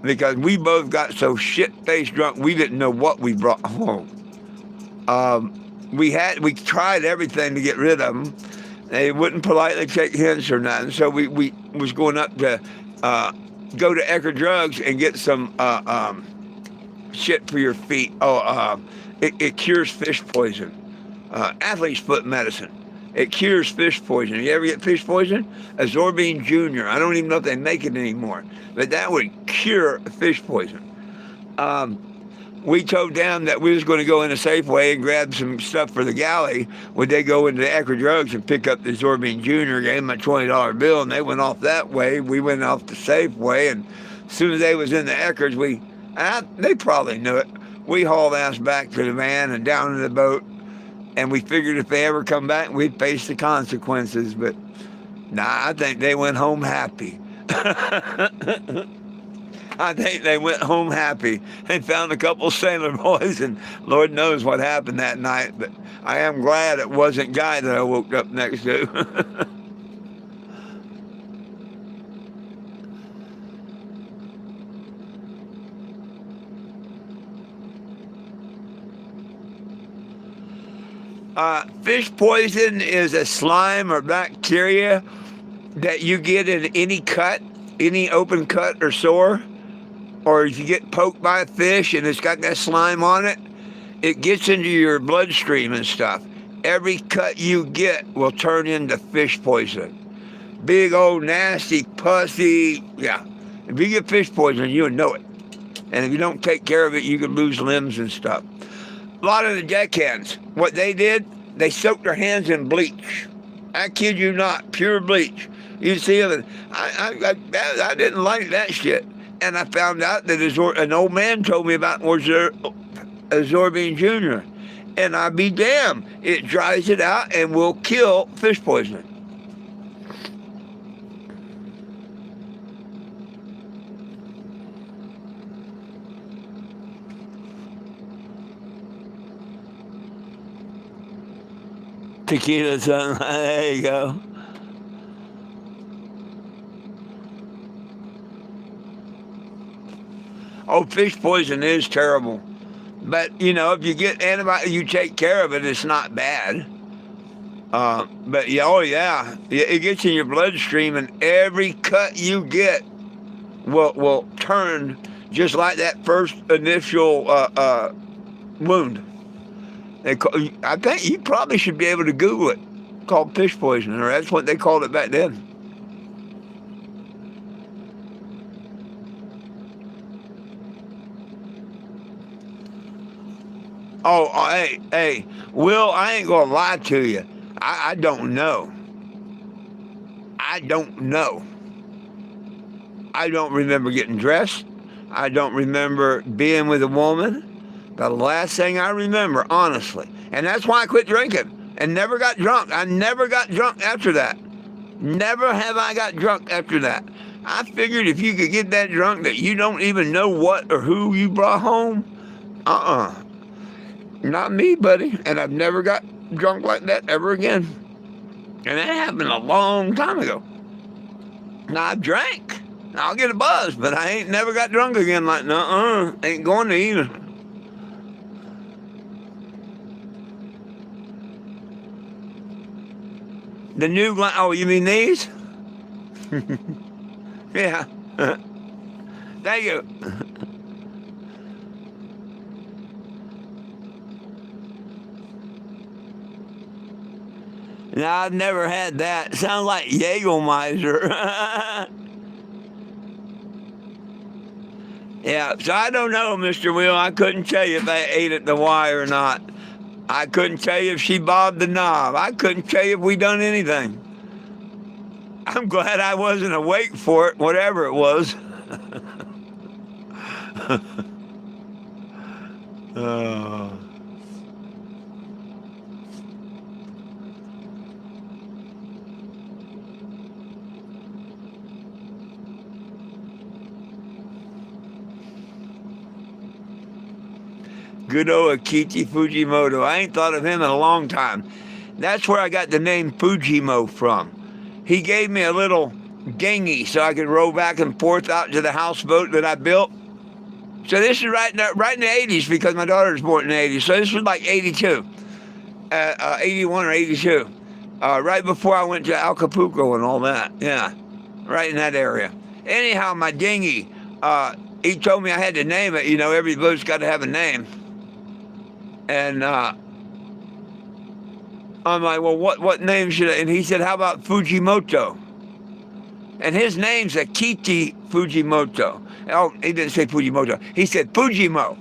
Because we both got so shit-faced drunk, we didn't know what we brought home. We tried everything to get rid of them. They wouldn't politely take hints or nothing. So we was going up to go to Ecker Drugs and get some shit for your feet. It cures fish poison. Athlete's foot medicine. It cures fish poison. You ever get fish poison? Azorbine Jr. I don't even know if they make it anymore. But that would cure fish poison. We told them that we was going to go in a Safeway and grab some stuff for the galley. Would they go into Ecker Drugs and pick up the Azorbine Jr., gave them a $20 bill, and they went off that way. We went off the Safeway, and as soon as they was in the Eckers, they probably knew it. We hauled ass back to the van and down to the boat, and we figured if they ever come back, we'd face the consequences. But nah, I think they went home happy. I think they went home happy. They found a couple sailor boys, and Lord knows what happened that night. But I am glad it wasn't Guy that I woke up next to. Fish poison is a slime or bacteria that you get in any cut, any open cut or sore. Or if you get poked by a fish and it's got that slime on it, it gets into your bloodstream and stuff. Every cut you get will turn into fish poison. Big old nasty, pussy, yeah. If you get fish poison, you'll know it. And if you don't take care of it, you could lose limbs and stuff. A lot of the deckhands, what they did, they soaked their hands in bleach. I kid you not, pure bleach. You see them, I didn't like that shit. And I found out that an old man told me about Azorbine Jr. And I'd be damned, it dries it out and will kill fish poisoning. Tequila, something. There you go. Oh, fish poison is terrible. But, you know, if you get antibiotics, you take care of it, it's not bad. But, yeah, oh, yeah, it gets in your bloodstream, and every cut you get will turn just like that first initial wound. I think you probably should be able to Google it, called fish poisoning, or that's what they called it back then. Oh, hey, Will, I ain't gonna lie to you. I don't know. I don't know. I don't remember getting dressed. I don't remember being with a woman. The last thing I remember, honestly. And that's why I quit drinking and never got drunk. I never got drunk after that. Never have I got drunk after that. I figured if you could get that drunk that you don't even know what or who you brought home, not me, buddy. And I've never got drunk like that ever again. And that happened a long time ago. Now, I drank. I'll get a buzz, but I ain't never got drunk again. Like, ain't going to either. The new line. Oh, you mean these? Yeah. Thank you. No, I've never had that. Sounds like Jägermeister. Yeah, so I don't know, Mr. Will. I couldn't tell you if I ate at the Y or not. I couldn't tell you if she bobbed the knob. I couldn't tell you if we done anything. I'm glad I wasn't awake for it, whatever it was. Oh. Good old Akichi Fujimoto. I ain't thought of him in a long time. That's where I got the name Fujimo from. He gave me a little dinghy so I could row back and forth out to the houseboat that I built. So this is right in the 80s because my daughter was born in the 80s. So this was like 82, 81 or 82, right before I went to Acapulco and all that. Yeah, right in that area. Anyhow, my dinghy, he told me I had to name it. You know, every boat's got to have a name. And I'm like, well, what name should I? And he said, how about Fujimoto? And his name's Akichi Fujimoto. Oh, he didn't say Fujimoto. He said Fujimo.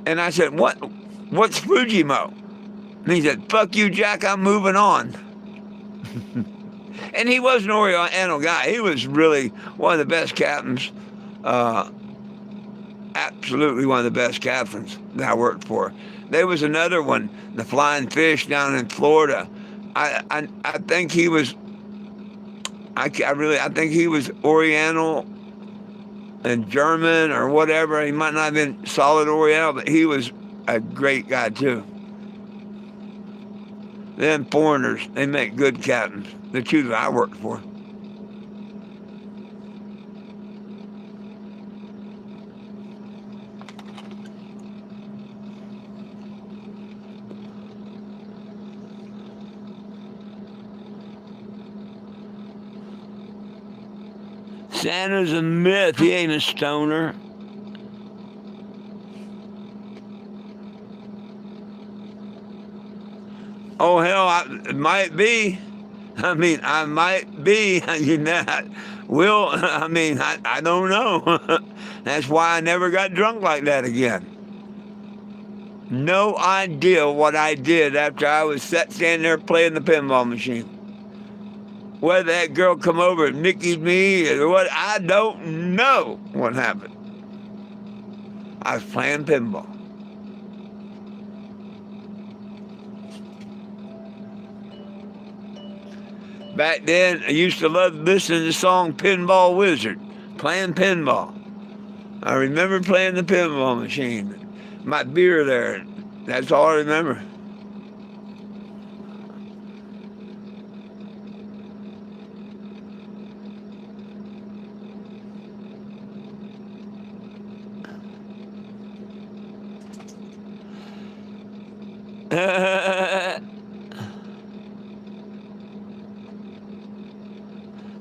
And I said, what's Fujimo? And he said, fuck you, Jack, I'm moving on. And he was an Oriental guy. He was really one of the best captains. Absolutely one of the best captains that I worked for. There was another one, the Flying Fish down in Florida. I think he was, I think he was Oriental and German or whatever. He might not have been solid Oriental, but he was a great guy too. Them foreigners, they make good captains. The two that I worked for. Santa's a myth. He ain't a stoner. Oh, hell, it might be. I mean, I might be. You know, I don't know. That's why I never got drunk like that again. No idea what I did after I was standing there playing the pinball machine. Whether that girl come over and Mickey'd me or what, I don't know what happened. I was playing pinball. Back then, I used to love listening to the song Pinball Wizard, playing pinball. I remember playing the pinball machine. My beer there, that's all I remember.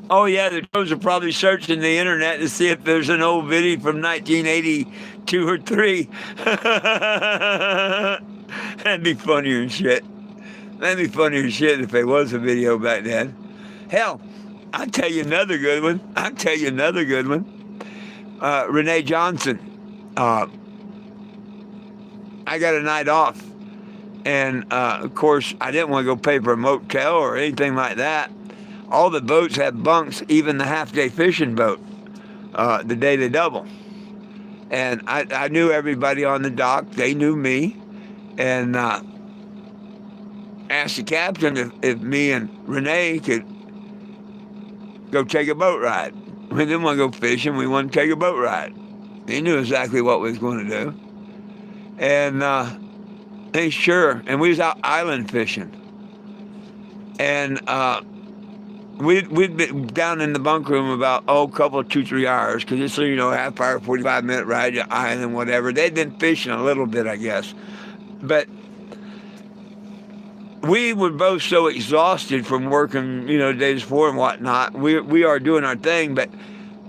Oh yeah, the pros are probably searching the internet to see if there's an old video from 1982 or 3. That'd be funnier than shit. That'd be funnier than shit if there was a video back then. Hell, I'll tell you another good one. Renee Johnson. I got a night off. And, of course, I didn't want to go pay for a motel or anything like that. All the boats had bunks, even the half-day fishing boat, the day they double. And I knew everybody on the dock. They knew me. And asked the captain if me and Renee could go take a boat ride. We didn't want to go fishing. We wanted to take a boat ride. He knew exactly what we was going to do. And hey, sure. And we was out island fishing. And we'd been down in the bunk room about, a couple of 2-3 hours, because it's, half hour, 45-minute ride to island, whatever. They'd been fishing a little bit, I guess. But we were both so exhausted from working, the days before and whatnot. We are doing our thing, but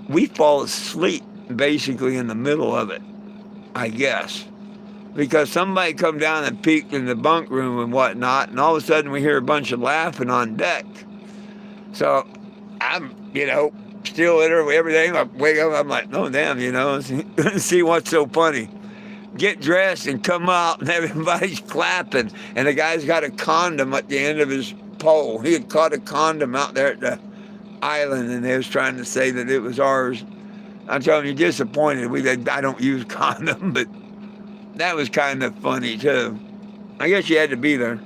we fall asleep basically in the middle of it, I guess, because somebody come down and peeked in the bunk room and whatnot, and all of a sudden we hear a bunch of laughing on deck. So I'm, still in her, everything. I wake up, I'm like, oh damn, see what's so funny. Get dressed and come out, and everybody's clapping, and the guy's got a condom at the end of his pole. He had caught a condom out there at the island, and they was trying to say that it was ours. I'm telling you, disappointed. I don't use condom, but that was kind of funny too. I guess you had to be there.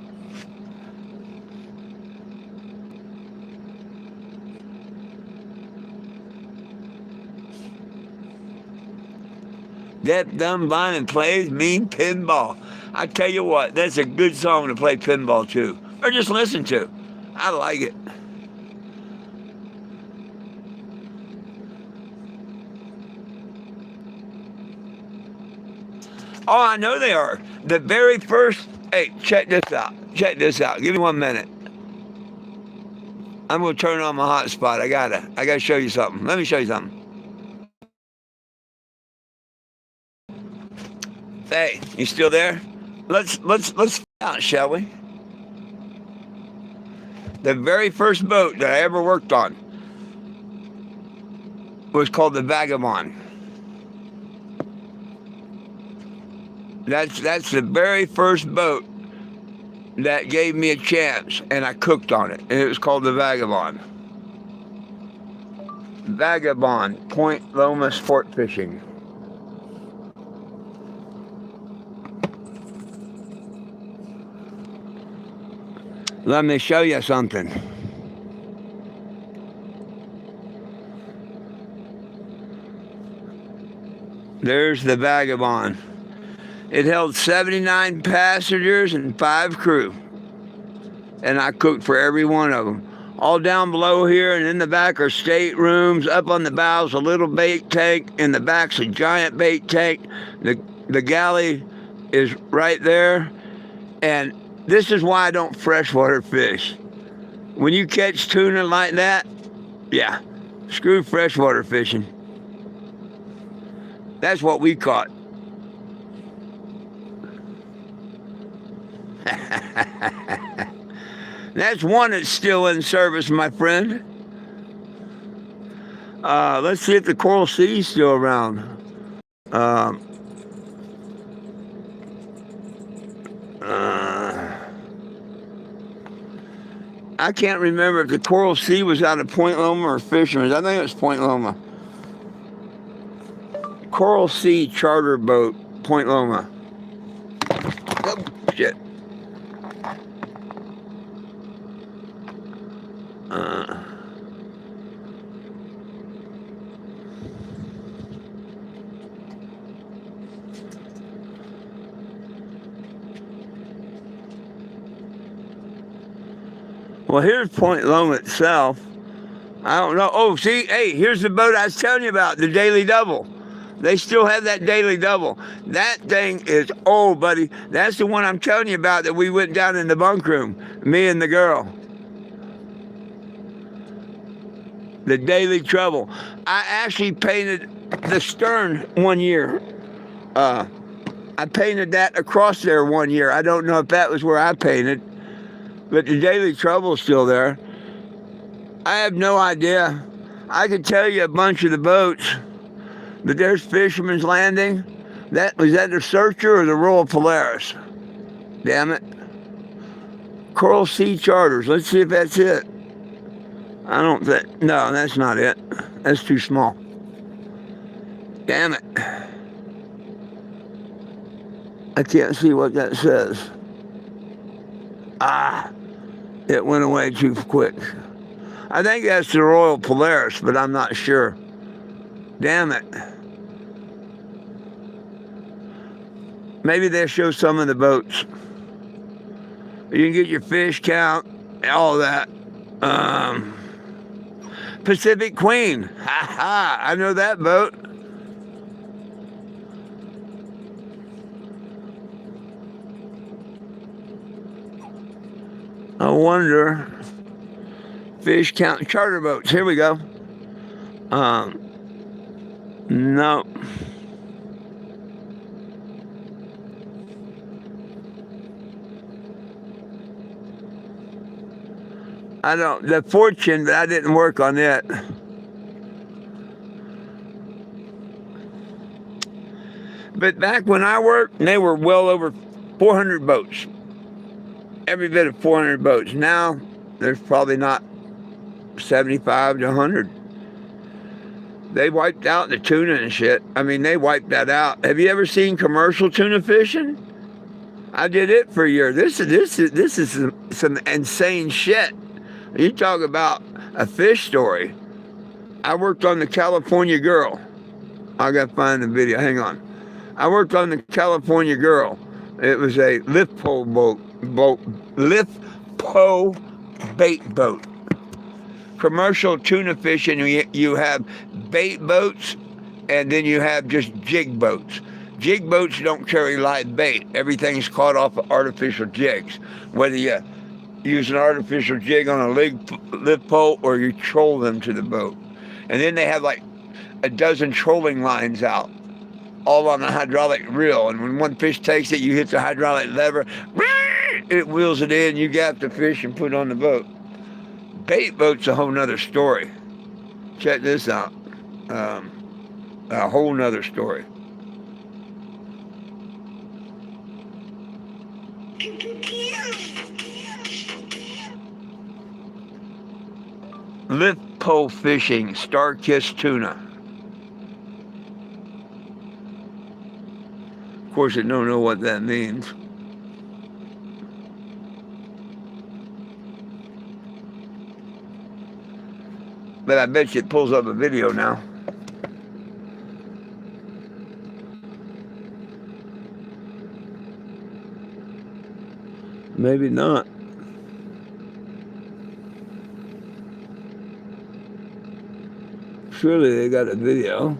Deaf, Dumb, Blind, and Plays Mean Pinball. I tell you what, that's a good song to play pinball to, or just listen to. I like it. Oh, I know they are. The very first. Hey, check this out. Check this out. Give me 1 minute. I'm gonna turn on my hotspot. I gotta show you something. Let me show you something. Hey, you still there? Let's find out, shall we? The very first boat that I ever worked on was called the Vagabond. That's the very first boat that gave me a chance, and I cooked on it, and it was called the Vagabond. Vagabond, Point Loma Sport Fishing. Let me show you something. There's the Vagabond. It held 79 passengers and 5 crew. And I cooked for every one of them. All down below here and in the back are staterooms. Up on the bow's a little bait tank. In the back's a giant bait tank. The galley is right there. And this is why I don't freshwater fish. When you catch tuna like that, yeah, screw freshwater fishing. That's what we caught. That's one that's still in service, my friend. Let's see if the Coral City's still around. I can't remember if the Coral Sea was out of Point Loma or Fisherman's. I think it was Point Loma. Coral Sea charter boat, Point Loma. Oh, shit. Well, here's Point Loma itself. I don't know. Oh, see, hey, here's the boat I was telling you about, the Daily Double. They still have that Daily Double. That thing is old, buddy. That's the one I'm telling you about that we went down in the bunk room, me and the girl. The Daily Trouble. I actually painted the stern one year. I painted that across there one year. I don't know if that was where I painted. But the Daily Trouble's still there. I have no idea. I could tell you a bunch of the boats, but there's Fisherman's Landing. Was that the Searcher or the Royal Polaris? Damn it. Coral Sea Charters. Let's see if that's it. I don't think. No, that's not it. That's too small. Damn it. I can't see what that says. It went away too quick. I think that's the Royal Polaris, but I'm not sure. Damn it. Maybe they'll show some of the boats. You can get your fish count, all that. Pacific Queen. Ha ha, I know that boat. I wonder. Fish count charter boats. Here we go. No. I don't. The Fortune, but I didn't work on it. But back when I worked, they were well over 400 boats. Every bit of 400 boats. Now, there's probably not 75 to 100. They wiped out the tuna and shit. I mean, they wiped that out. Have you ever seen commercial tuna fishing? I did it for a year. This is some insane shit. You talk about a fish story. I worked on the California Girl. I gotta find the video. Hang on. I worked on the California Girl. It was a lift pole bait boat. Commercial tuna fishing, you have bait boats, and then you have just jig boats. Jig boats don't carry live bait. Everything's caught off of artificial jigs. Whether you use an artificial jig on a lift pole or you troll them to the boat. And then they have like a dozen trolling lines out, all on a hydraulic reel. And when one fish takes it, you hit the hydraulic lever, it wheels it in, you gap the fish and put it on the boat. Bait boat's a whole nother story. Check this out. A whole nother story. Lift pole fishing, star-kissed tuna. Of course, I don't know what that means. But I bet you it pulls up a video now. Maybe not. Surely they got a video.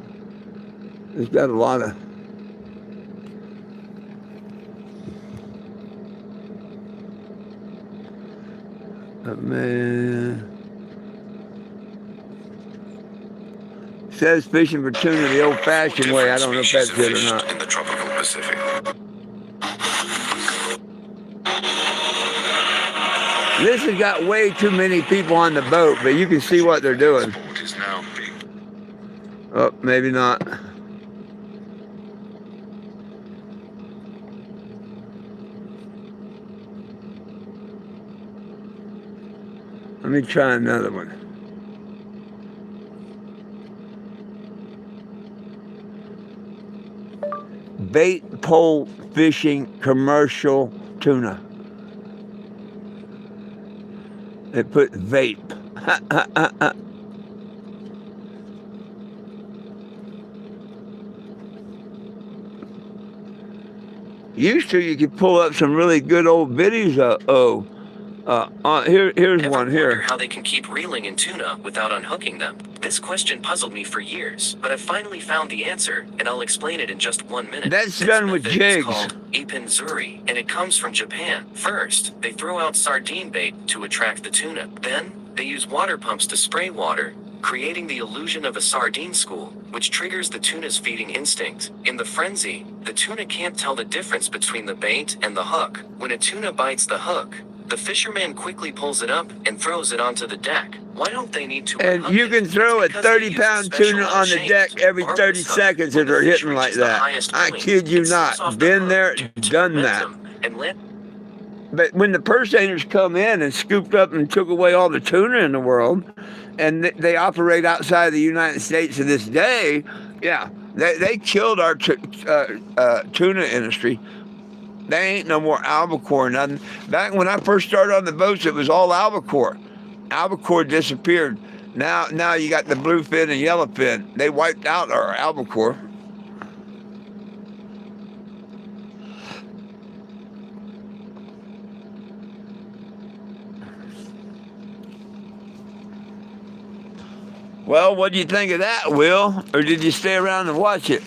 It's got a lot of... man... Says fishing for tuna the old-fashioned way. I don't know if that's it or not. In the tropical Pacific. This has got way too many people on the boat, but you can see what they're doing. Oh, maybe not. Let me try another one. Bait pole fishing commercial tuna. They put vape. Used to, you could pull up some really good old videos. Here's one here. Wonder how they can keep reeling in tuna without unhooking them? This question puzzled me for years, but I finally found the answer, and I'll explain it in just 1 minute. That's done with jigs. It's called ipinzuri, and it comes from Japan. First, they throw out sardine bait to attract the tuna. Then, they use water pumps to spray water, creating the illusion of a sardine school, which triggers the tuna's feeding instinct. In the frenzy, the tuna can't tell the difference between the bait and the hook. When a tuna bites the hook, the fisherman quickly pulls it up and throws it onto the deck. Why don't they need to? And you can throw a 30-pound tuna on the deck every 30 seconds if they're hitting like that. I kid you not. Been there, done that. But when the purse seiners come in and scooped up and took away all the tuna in the world, and they operate outside of the United States to this day, yeah, they killed our tuna industry. There ain't no more albacore, nothing. Back when I first started on the boats, it was all albacore. Albacore disappeared. Now you got the bluefin and yellowfin. They wiped out our albacore. Well, what do you think of that, Will? Or did you stay around and watch it?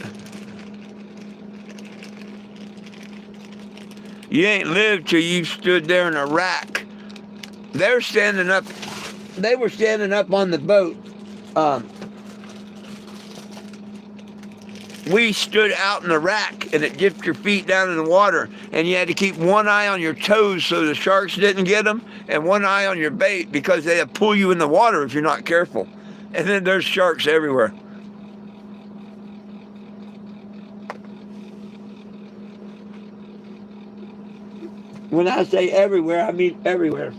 You ain't lived till you stood there in a rack They're standing up. They were standing up on the boat. We stood out in the rack, and it dipped your feet down in the water, and you had to keep one eye on your toes so the sharks didn't get them, and one eye on your bait because they'll pull you in the water if you're not careful. And then there's sharks everywhere. When I say everywhere, I mean everywhere.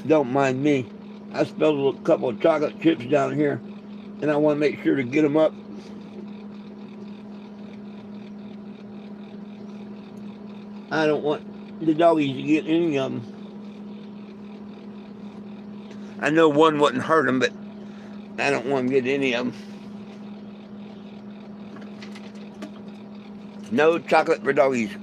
Don't mind me. I spilled a couple of chocolate chips down here, and I want to make sure to get them up. I don't want the doggies to get any of them. I know one wouldn't hurt them, but I don't want them to get any of them. No chocolate for doggies.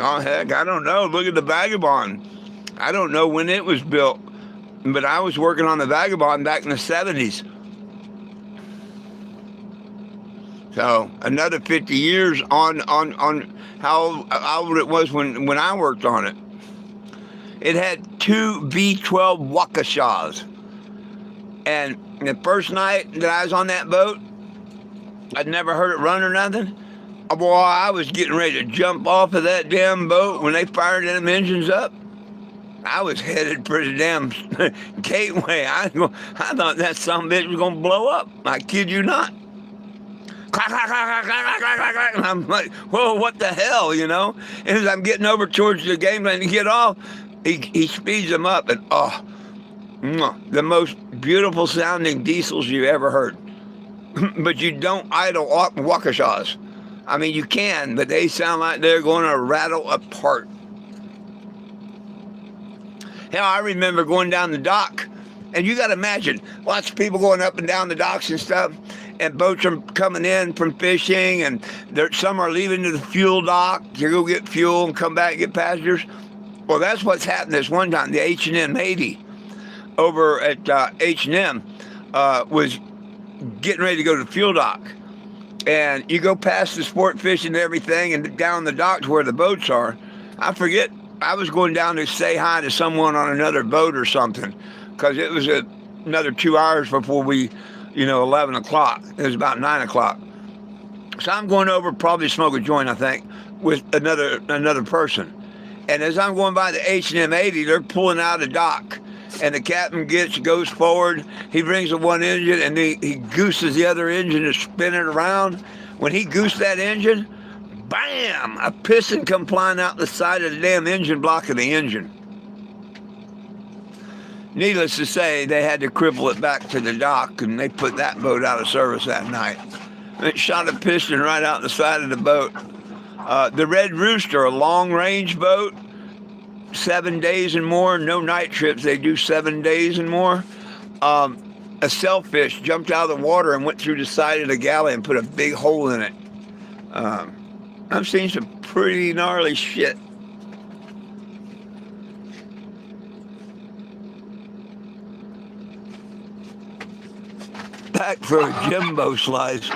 Oh, heck, I don't know. Look at the Vagabond. I don't know when it was built, but I was working on the Vagabond back in the 70s. So another 50 years on how old it was when I worked on it. It had 2 V12 Waukeshas. And the first night that I was on that boat, I'd never heard it run or nothing. Boy, I was getting ready to jump off of that damn boat when they fired them engines up. I was headed for the damn gateway. I thought that son of a bitch was going to blow up. I kid you not. Clack, clack, clack, clack, clack, clack, clack. And I'm like, whoa, what the hell, you know? And as I'm getting over towards the game lane to get off, he speeds them up. And, the most beautiful sounding diesels you ever heard. But you don't idle Waukeshas. I mean, you can, but they sound like they're going to rattle apart. Hell, I remember going down the dock, and you got to imagine, lots of people going up and down the docks and stuff, and boats are coming in from fishing, and some are leaving to the fuel dock to go get fuel and come back and get passengers. Well, that's what's happened this one time. The H&M 80 over at H&M was getting ready to go to the fuel dock. And you go past the sport fishing and everything and down the docks where the boats are. I forget, I was going down to say hi to someone on another boat or something, because it was another 2 hours before we, 11 o'clock. It was about 9 o'clock. So I'm going over, probably smoke a joint, I think, with another person. And as I'm going by the H&M 80, they're pulling out of the dock. And the captain goes forward, he brings the one engine, and he gooses the other engine to spin it around. When he goosed that engine, bam! A piston come flying out the side of the damn engine block of the engine. Needless to say, they had to cripple it back to the dock, and they put that boat out of service that night. It shot a piston right out the side of the boat. The Red Rooster, a long-range boat, 7 days and more, no night trips. They do 7 days and more. A sailfish jumped out of the water and went through the side of the galley and put a big hole in it. I've seen some pretty gnarly shit. Back for a Jimbo slice.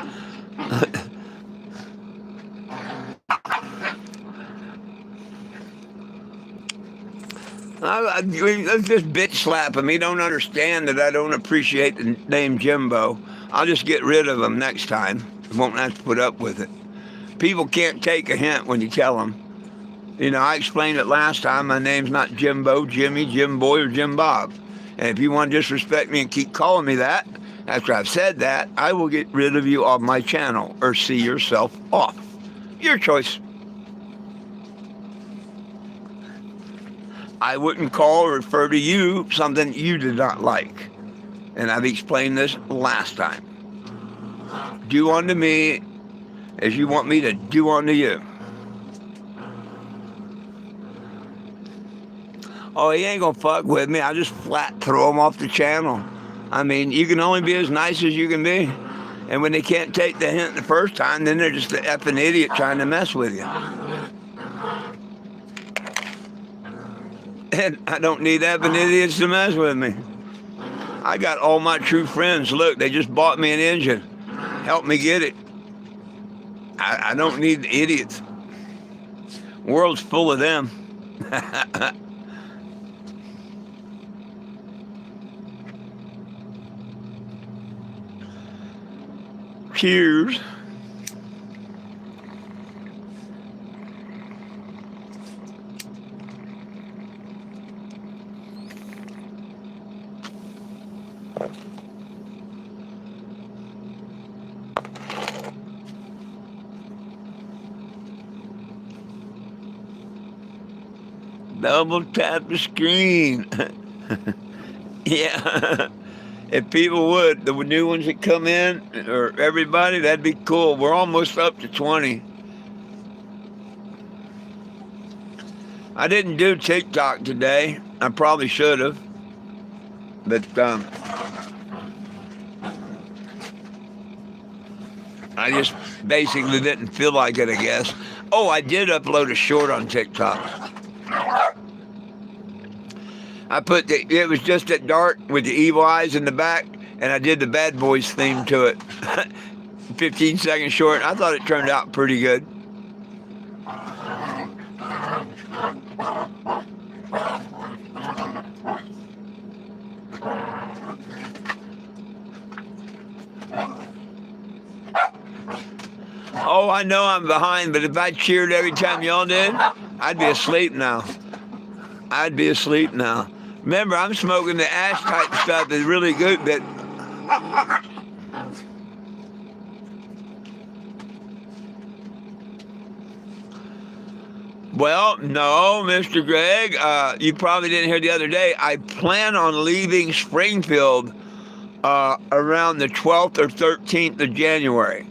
Let's just bitch slap him. He don't understand that I don't appreciate the name Jimbo. I'll just get rid of him next time. Won't have to put up with it. People can't take a hint when you tell them. I explained it last time. My name's not Jimbo, Jimmy, Jim Boy, or Jim Bob. And if you want to disrespect me and keep calling me that, after I've said that, I will get rid of you off my channel or see yourself off. Your choice. I wouldn't call or refer to you something you did not like. And I've explained this last time. Do unto me as you want me to do unto you. Oh, he ain't gonna fuck with me. I'll just flat throw him off the channel. I mean, you can only be as nice as you can be. And when they can't take the hint the first time, then they're just an effing idiot trying to mess with you. And I don't need effing idiots to mess with me. I got all my true friends. Look, they just bought me an engine. Help me get it. I don't need idiots. World's full of them. Cheers. Double tap the screen. Yeah. If people would, the new ones that come in, or everybody, that'd be cool. We're almost up to 20. I didn't do TikTok today. I probably should have. But I just basically didn't feel like it, I guess. Oh, I did upload a short on TikTok. I put it was just at dark with the evil eyes in the back, and I did the Bad Boys theme to it. 15-second short. I thought it turned out pretty good. Oh, I know I'm behind, but if I cheered every time y'all did, I'd be asleep now. I'd be asleep now. Remember, I'm smoking the ash type stuff that's really good, but well, no, Mr. Greg, you probably didn't hear the other day. I plan on leaving Springfield around the 12th or 13th of January,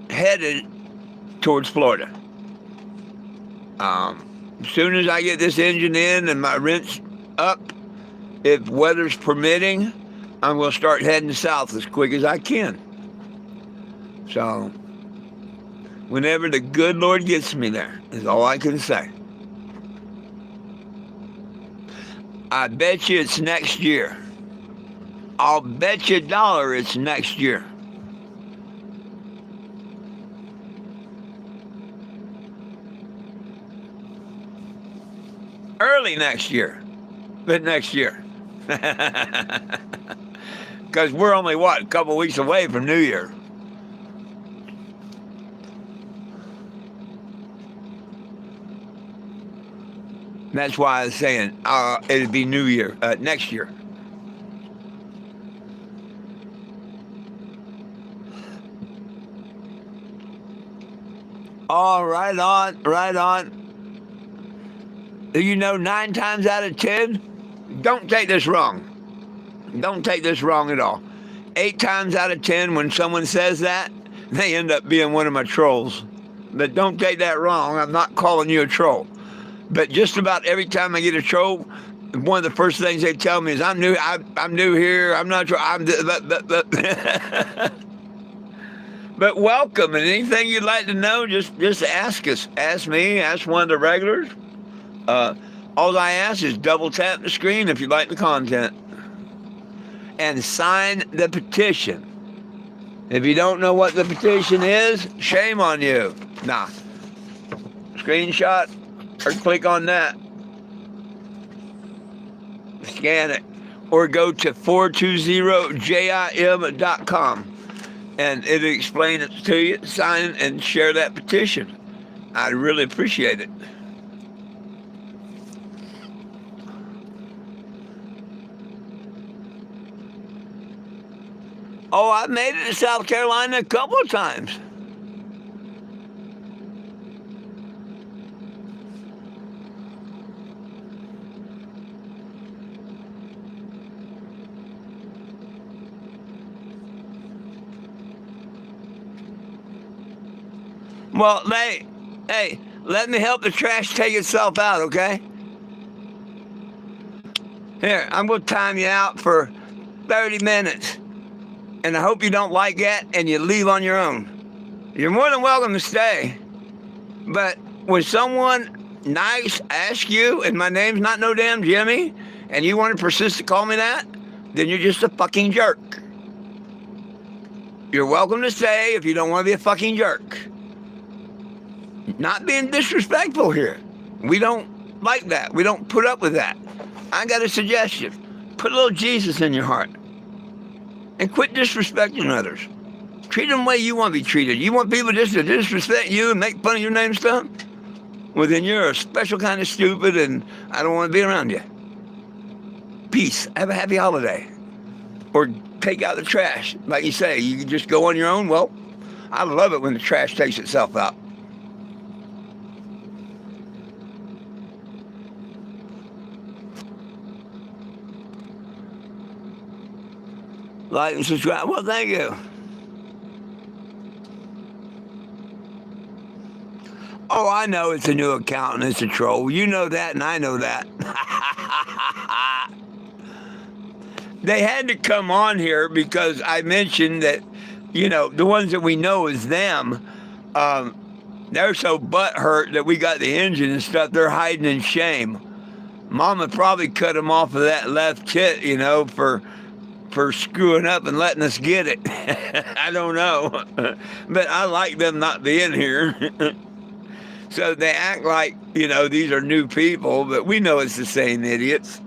headed towards Florida. As soon as I get this engine in and my rent's up, if weather's permitting, I'm going to start heading south as quick as I can. So, whenever the good Lord gets me there, is all I can say. I bet you it's next year. I'll bet you $1 it's next year. Early next year, but next year. Because we're only, a couple weeks away from New Year. That's why I was saying it'd be New Year, next year. Oh, right on, right on. You know, 9 times out of 10, don't take this wrong. Don't take this wrong at all. 8 times out of 10, when someone says that, they end up being one of my trolls. But don't take that wrong. I'm not calling you a troll. But just about every time I get a troll, one of the first things they tell me is, I'm new here. I'm not sure. But welcome, and anything you'd like to know, just ask us. Ask me. Ask one of the regulars. All I ask is double tap the screen if you like the content. And sign the petition. If you don't know what the petition is, shame on you. Nah. Screenshot or click on that. Scan it. Or go to 420jim.com and it'll explain it to you. Sign and share that petition. I'd really appreciate it. Oh, I've made it to South Carolina a couple of times. Well, hey, let me help the trash take itself out, okay? Here, I'm going to time you out for 30 minutes. And I hope you don't like that and you leave on your own. You're more than welcome to stay. But when someone nice asks you, and my name's not no damn Jimmy, and you want to persist to call me that, then you're just a fucking jerk. You're welcome to stay if you don't want to be a fucking jerk. Not being disrespectful here. We don't like that. We don't put up with that. I got a suggestion. Put a little Jesus in your heart. And quit disrespecting others. Treat them the way you want to be treated. You want people just to disrespect you and make fun of your name and stuff? Well, then you're a special kind of stupid and I don't want to be around you. Peace. Have a happy holiday. Or take out the trash. Like you say, you can just go on your own. Well, I love it when the trash takes itself out. Like and subscribe. Well, thank you. Oh, I know it's a new account and it's a troll. You know that and I know that. They had to come on here because I mentioned that, the ones that we know is them, they're so butthurt that we got the engine and stuff, they're hiding in shame. Mama probably cut them off of that left tit, for screwing up and letting us get it. I don't know. But I like them not being here. So they act like, these are new people, but we know it's the same idiots.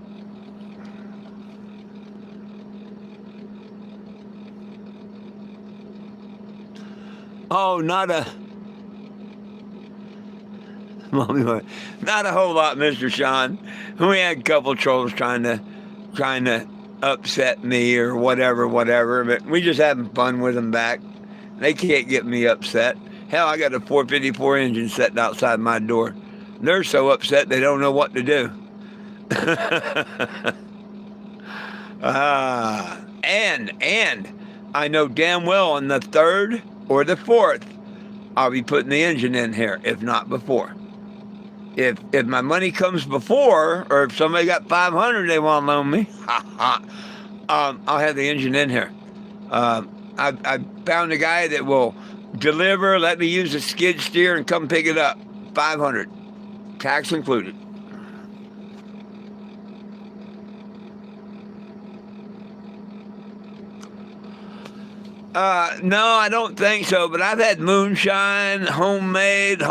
Oh, not a whole lot, Mr. Sean. We had a couple trolls trying to upset me or whatever, but we just having fun with them back. They can't get me upset. Hell, I got a 454 engine sitting outside my door. They're so upset they don't know what to do. And I know damn well on the 3rd or the 4th, I'll be putting the engine in here, if not before. If my money comes before, or if somebody got $500 they want to loan me, I'll have the engine in here. I found a guy that will deliver, let me use a skid steer and come pick it up. $500, tax included. No, I don't think so, but I've had moonshine, homemade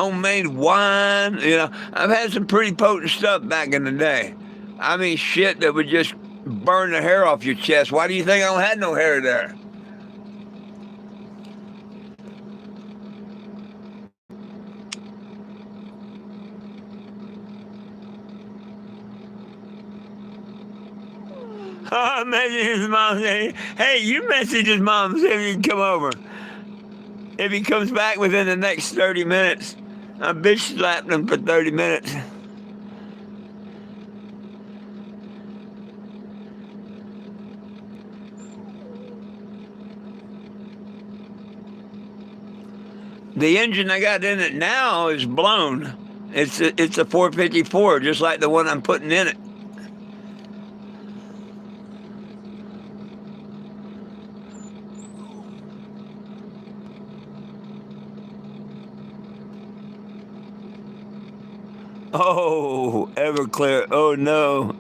wine, I've had some pretty potent stuff back in the day. I mean, shit that would just burn the hair off your chest. Why do you think I don't have no hair there? Oh, imagine his mom saying, hey, you message his mom, see if he can come over. If he comes back within the next 30 minutes, I bitch slapped him for 30 minutes. The engine I got in it now is blown. It's a 454, just like the one I'm putting in it. Oh, Everclear. Oh, no.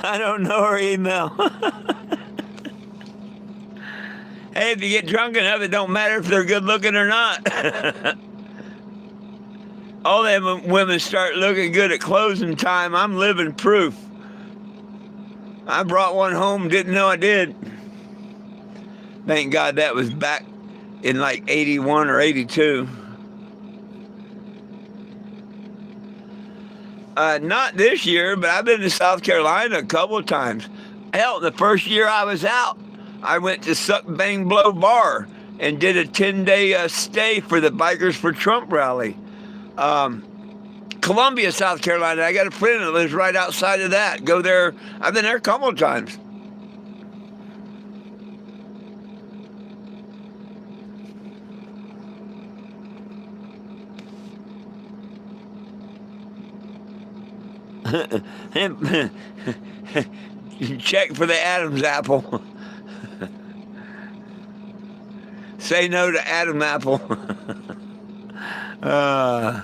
I don't know her email. Hey, if you get drunk enough, it don't matter if they're good looking or not. All them women start looking good at closing time. I'm living proof. I brought one home, didn't know I did. Thank God that was back in like 81 or 82. Not this year, but I've been to South Carolina a couple of times. Hell, the first year I was out, I went to Suck Bang Blow Bar and did a 10-day stay for the Bikers for Trump rally. Columbia, South Carolina, I got a friend that lives right outside of that. Go there. I've been there a couple of times. Check for the Adam's apple. Say no to Adam apple. uh,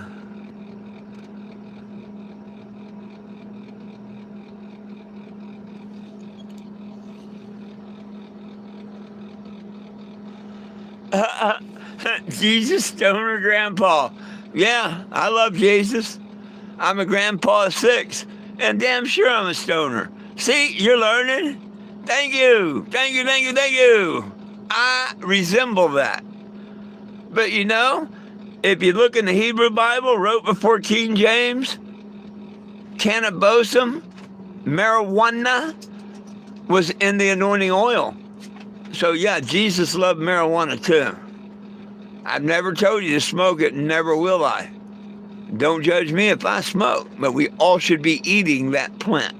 Jesus Stoner Grandpa. Yeah, I love Jesus. I'm a grandpa of 6, and damn sure I'm a stoner. See, you're learning. Thank you. Thank you, thank you, thank you. I resemble that. But you know, if you look in the Hebrew Bible, wrote before King James, cannabosum, marijuana, was in the anointing oil. So yeah, Jesus loved marijuana too. I've never told you to smoke it, and never will I. Don't judge me if I smoke, but we all should be eating that plant.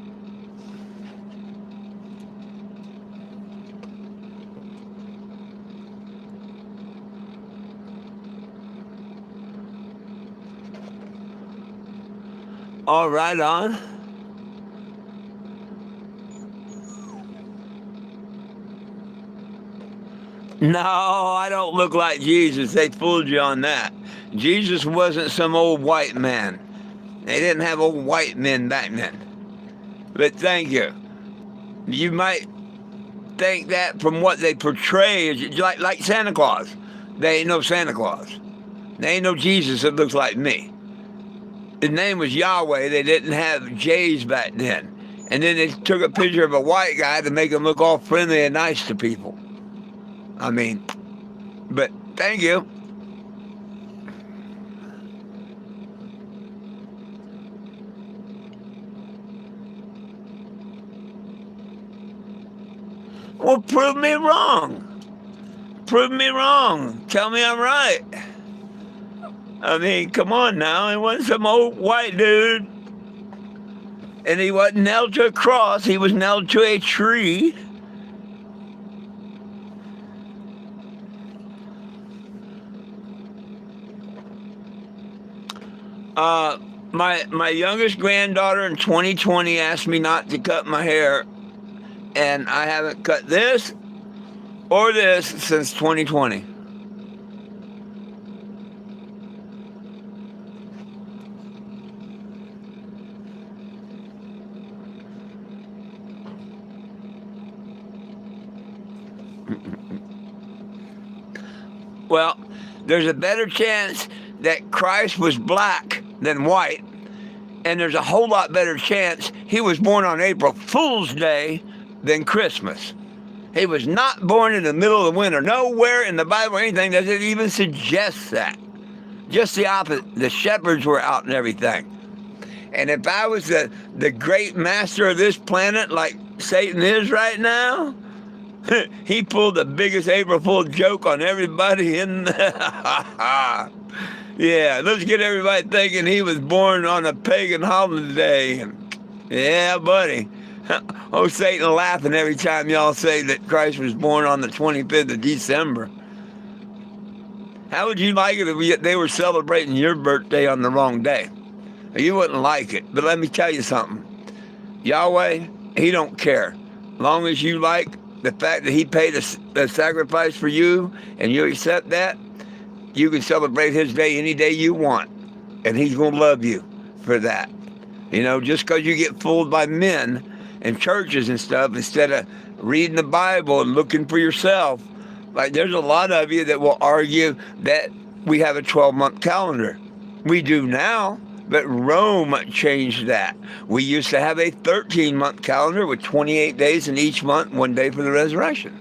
All right, on. No, I don't look like Jesus. They fooled you on that. Jesus wasn't some old white man. They didn't have old white men back then. But thank you. You might think that from what they portray, is like Santa Claus. They ain't no Santa Claus. They ain't no Jesus that looks like me. His name was Yahweh. They didn't have J's back then. And then they took a picture of a white guy to make him look all friendly and nice to people. I mean, but thank you. Well, prove me wrong. Prove me wrong. Tell me I'm right. I mean, come on now. He wasn't some old white dude. And he wasn't nailed to a cross. He was nailed to a tree. My youngest granddaughter in 2020 asked me not to cut my hair, and I haven't cut this or this since 2020. Well, there's a better chance that Christ was black than white, and there's a whole lot better chance he was born on April Fool's Day than Christmas. He was not born in the middle of the winter. Nowhere in the Bible or anything does it even suggest that. Just the opposite. The shepherds were out and everything. And if I was the great master of this planet like Satan is right now, he pulled the biggest April Fool joke on everybody in the... Yeah, let's get everybody thinking he was born on a pagan holiday. Yeah, buddy. Oh, Satan laughing every time y'all say that Christ was born on the 25th of December. How would you like it if they were celebrating your birthday on the wrong day? You wouldn't like it. But let me tell you something. Yahweh, he don't care. Long as you like the fact that he paid a sacrifice for you and you accept that, you can celebrate his day any day you want. And he's going to love you for that. You know, just because you get fooled by men and churches and stuff, instead of reading the Bible and looking for yourself, like there's a lot of you that will argue that we have a 12-month calendar. We do now, but Rome changed that. We used to have a 13-month calendar with 28 days in each month, 1 day for the resurrection.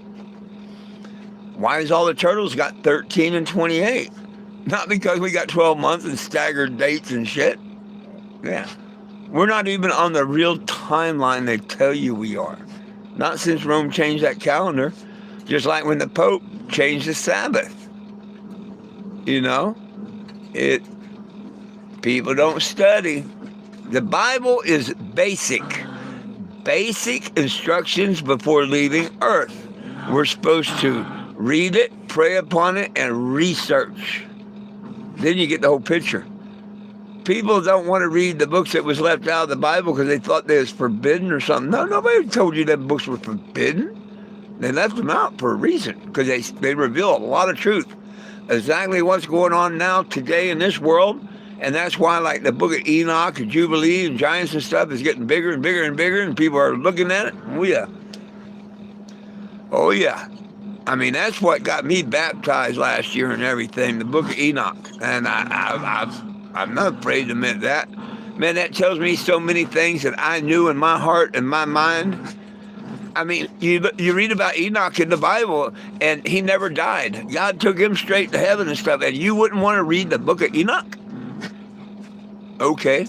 Why has all the turtles got 13 and 28? Not because we got 12 months and staggered dates and shit. Yeah. We're not even on the real timeline they tell you we are. Not since Rome changed that calendar. Just like when the Pope changed the Sabbath. You know? People don't study. The Bible is basic. Basic instructions before leaving Earth. We're supposed to read it, pray upon it, and research. Then you get the whole picture. people don't want to read the books that was left out of the Bible because they thought they was forbidden or something. No, nobody told you that books were forbidden. They left them out for a reason because they reveal a lot of truth. Exactly what's going on now today in this world. And that's why, like, the book of Enoch and Jubilee and Giants and stuff is getting bigger and bigger and bigger, and people are looking at it. Oh, yeah. Oh, yeah. I mean, that's what got me baptized last year and everything, the book of Enoch. And I'm not afraid to admit that. Man, that tells me so many things that I knew in my heart and my mind. I mean, you read about Enoch in the Bible, and he never died. God took him straight to heaven and stuff, and you wouldn't want to read the book of Enoch? Okay.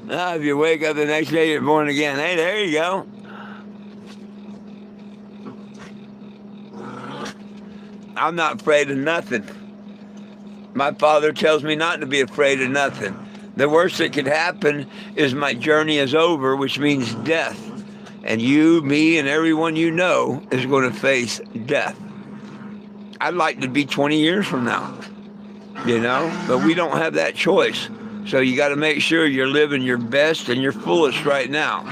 If you wake up the next day, you're born again. Hey, there you go. I'm not afraid of nothing. My father tells me not to be afraid of nothing. The worst that could happen is my journey is over, which means death. And you, me, and everyone you know is going to face death. I'd like to be 20 years from now, but we don't have that choice. So you got to make sure you're living your best and your fullest right now,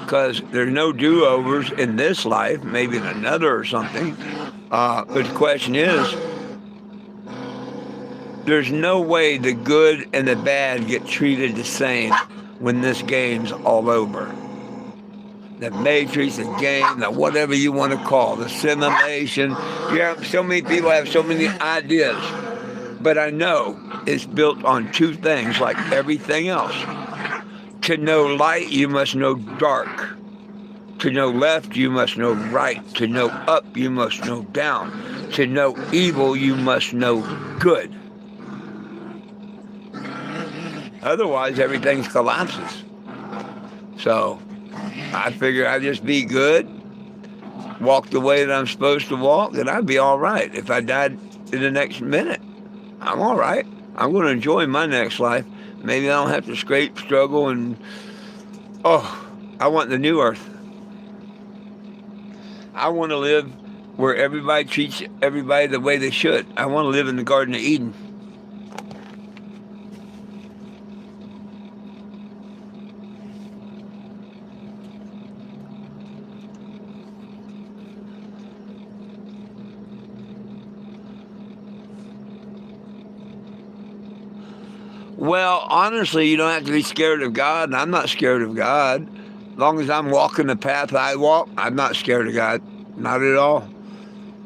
because there's no do-overs in this life, maybe in another or something. But the question is, there's no way the good and the bad get treated the same when this game's all over. The matrix, the game, the whatever you want to call, the simulation. Yeah, so many people have so many ideas. But I know it's built on two things like everything else. To know light, you must know dark. To know left, you must know right. To know up, you must know down. To know evil, you must know good. Otherwise, everything collapses. So I figure I'd just be good, walk the way that I'm supposed to walk, and I'd be all right. If I died in the next minute, I'm all right. I'm going to enjoy my next life. Maybe I don't have to scrape, struggle, and, I want the new earth. I want to live where everybody treats everybody the way they should. I want to live in the Garden of Eden. Well, honestly, you don't have to be scared of God, and I'm not scared of God. As long as I'm walking the path I walk, I'm not scared of God. Not at all.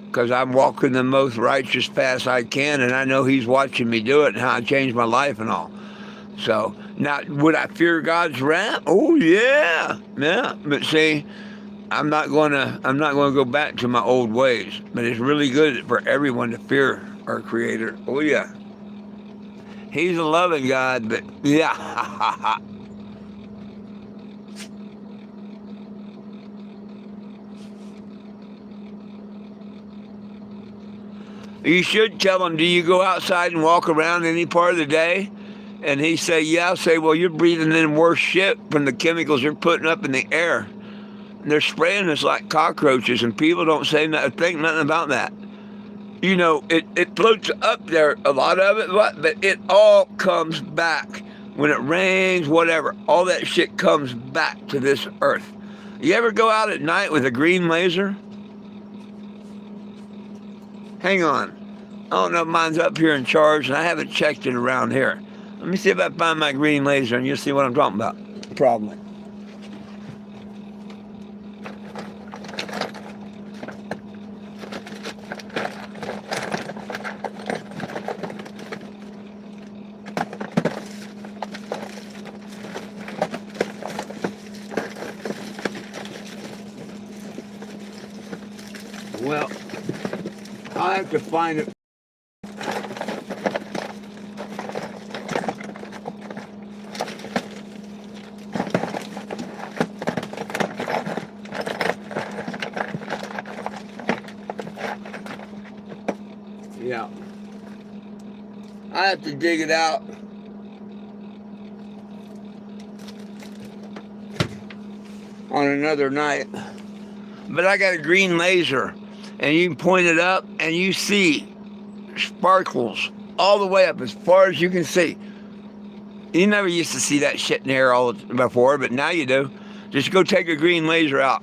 Because I'm walking the most righteous path I can, and I know He's watching me do it and how I change my life and all. So, now, would I fear God's wrath? Oh, yeah. Yeah. But see, I'm not going to go back to my old ways. But it's really good for everyone to fear our Creator. Oh, yeah. He's a loving God, but yeah. You should tell him, do you go outside and walk around any part of the day? And he say, yeah. I'll say, well, you're breathing in worse shit from the chemicals they're putting up in the air. And they're spraying us like cockroaches, and people don't think nothing about that. It floats up there, a lot of it, but it all comes back. When it rains, whatever, all that shit comes back to this earth. You ever go out at night with a green laser? Hang on. I don't know if mine's up here in charge, and I haven't checked it around here. Let me see if I find my green laser, and you'll see what I'm talking about. Probably. Well, I'll have to find it. Yeah. I have to dig it out. on another night. But I got a green laser, and you can point it up, and you see sparkles all the way up as far as you can see. You never used to see that shit in the air all before, but now you do. Just go take a green laser out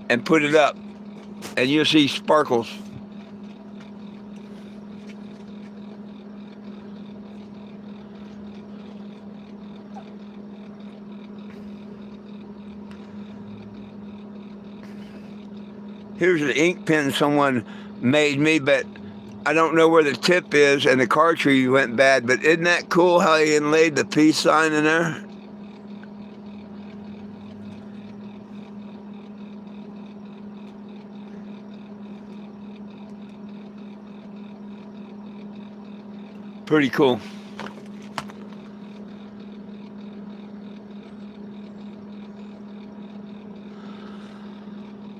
and put it up, and you'll see sparkles. Here's an ink pen someone made me, but I don't know where the tip is, and the cartridge went bad. But isn't that cool how he inlaid the peace sign in there? Pretty cool.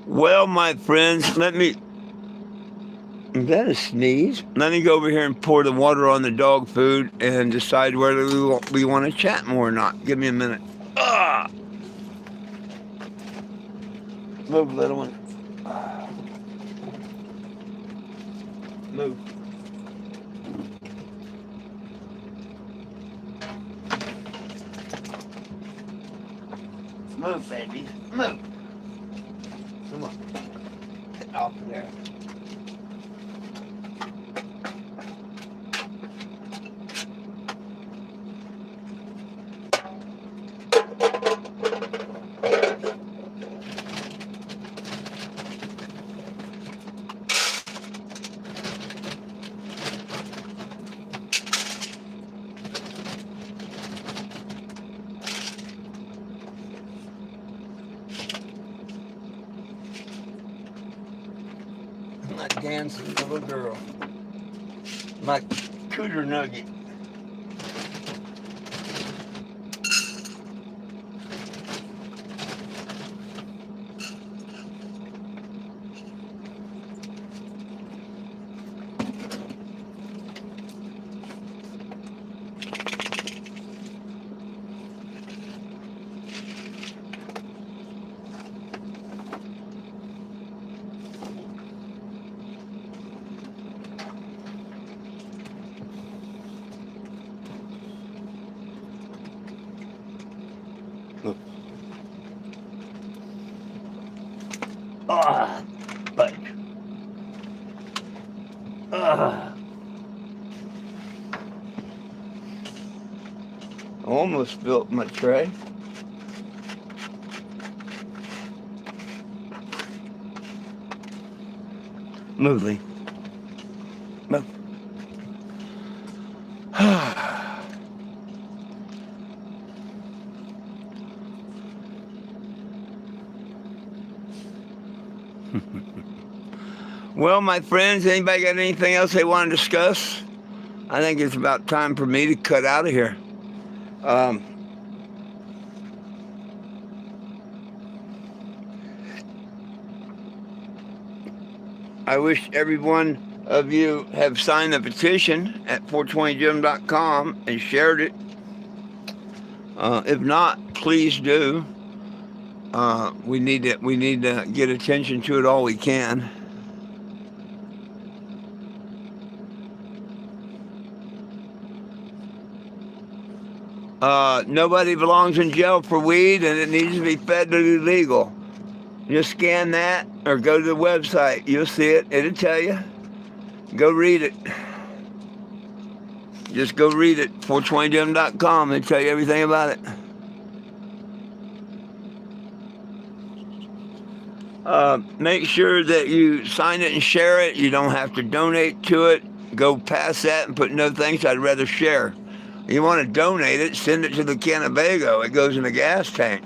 Well, my friends, is that a sneeze? Let me go over here and pour the water on the dog food and decide whether we want to chat more or not. Give me a minute. Ah! Move, little one. Move. Move, baby. Move. Come on. Get off of there. My dancing little girl. My cooter nugget. Look. Ah, budge. Ah. Almost spilt my tray. Move, Lee. Move. Well, my friends, anybody got anything else they want to discuss? I think it's about time for me to cut out of here. I wish every one of you have signed the petition at 420gym.com and shared it. If not, please do. We need to get attention to it all we can. Nobody belongs in jail for weed, and it needs to be federally legal. Just scan that or go to the website. You'll see it. It'll tell you. Go read it. Just go read it. 420gym.com. It'll tell you everything about it. Make sure that you sign it and share it. You don't have to donate to it. Go past that and put no thanks. I'd rather share. You want to donate it, send it to the Cannebago. It goes in the gas tank.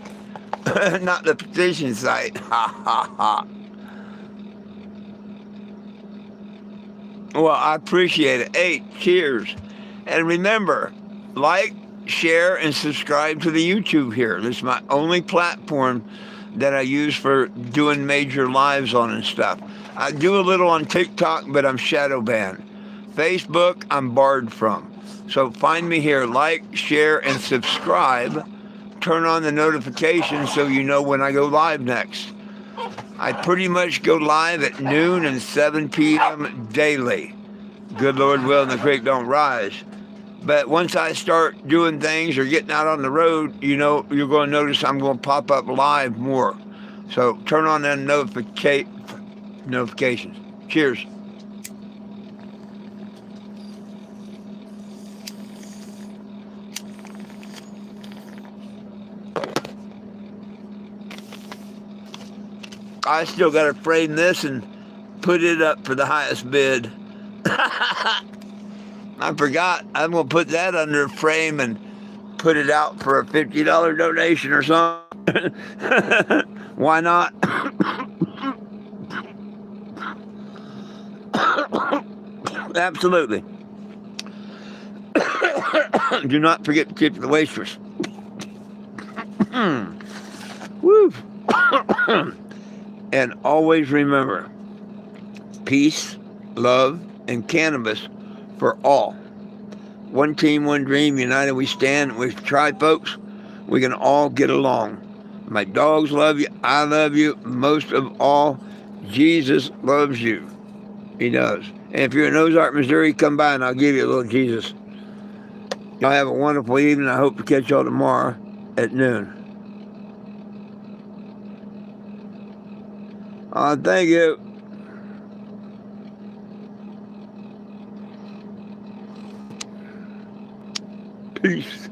Not the petition site. Ha ha ha. Well, I appreciate it. Hey, cheers. And remember, like, share, and subscribe to the YouTube here. This is my only platform that I use for doing major lives on and stuff. I do a little on TikTok, but I'm shadow banned. Facebook, I'm barred from. So find me here, like, share, and subscribe turn on the notifications so you know when I go live next. I pretty much go live at noon and 7 p.m. daily. Good Lord willing, the creek don't rise. But once I start doing things or getting out on the road, you know, you're going to notice I'm going to pop up live more. So turn on them notifications. Cheers. I still got to frame this and put it up for the highest bid. I forgot. I'm going to put that under a frame and put it out for a $50 donation or something. Why not? Absolutely. Do not forget to tip the waitress. Woo. And always remember, peace, love, and cannabis for all. One team, one dream, united we stand. We try, folks. We can all get along. My dogs love you. I love you. Most of all, Jesus loves you. He does. And if you're in Ozark, Missouri, come by and I'll give you a little Jesus. Y'all have a wonderful evening. I hope to catch y'all tomorrow at noon. Thank you. Peace.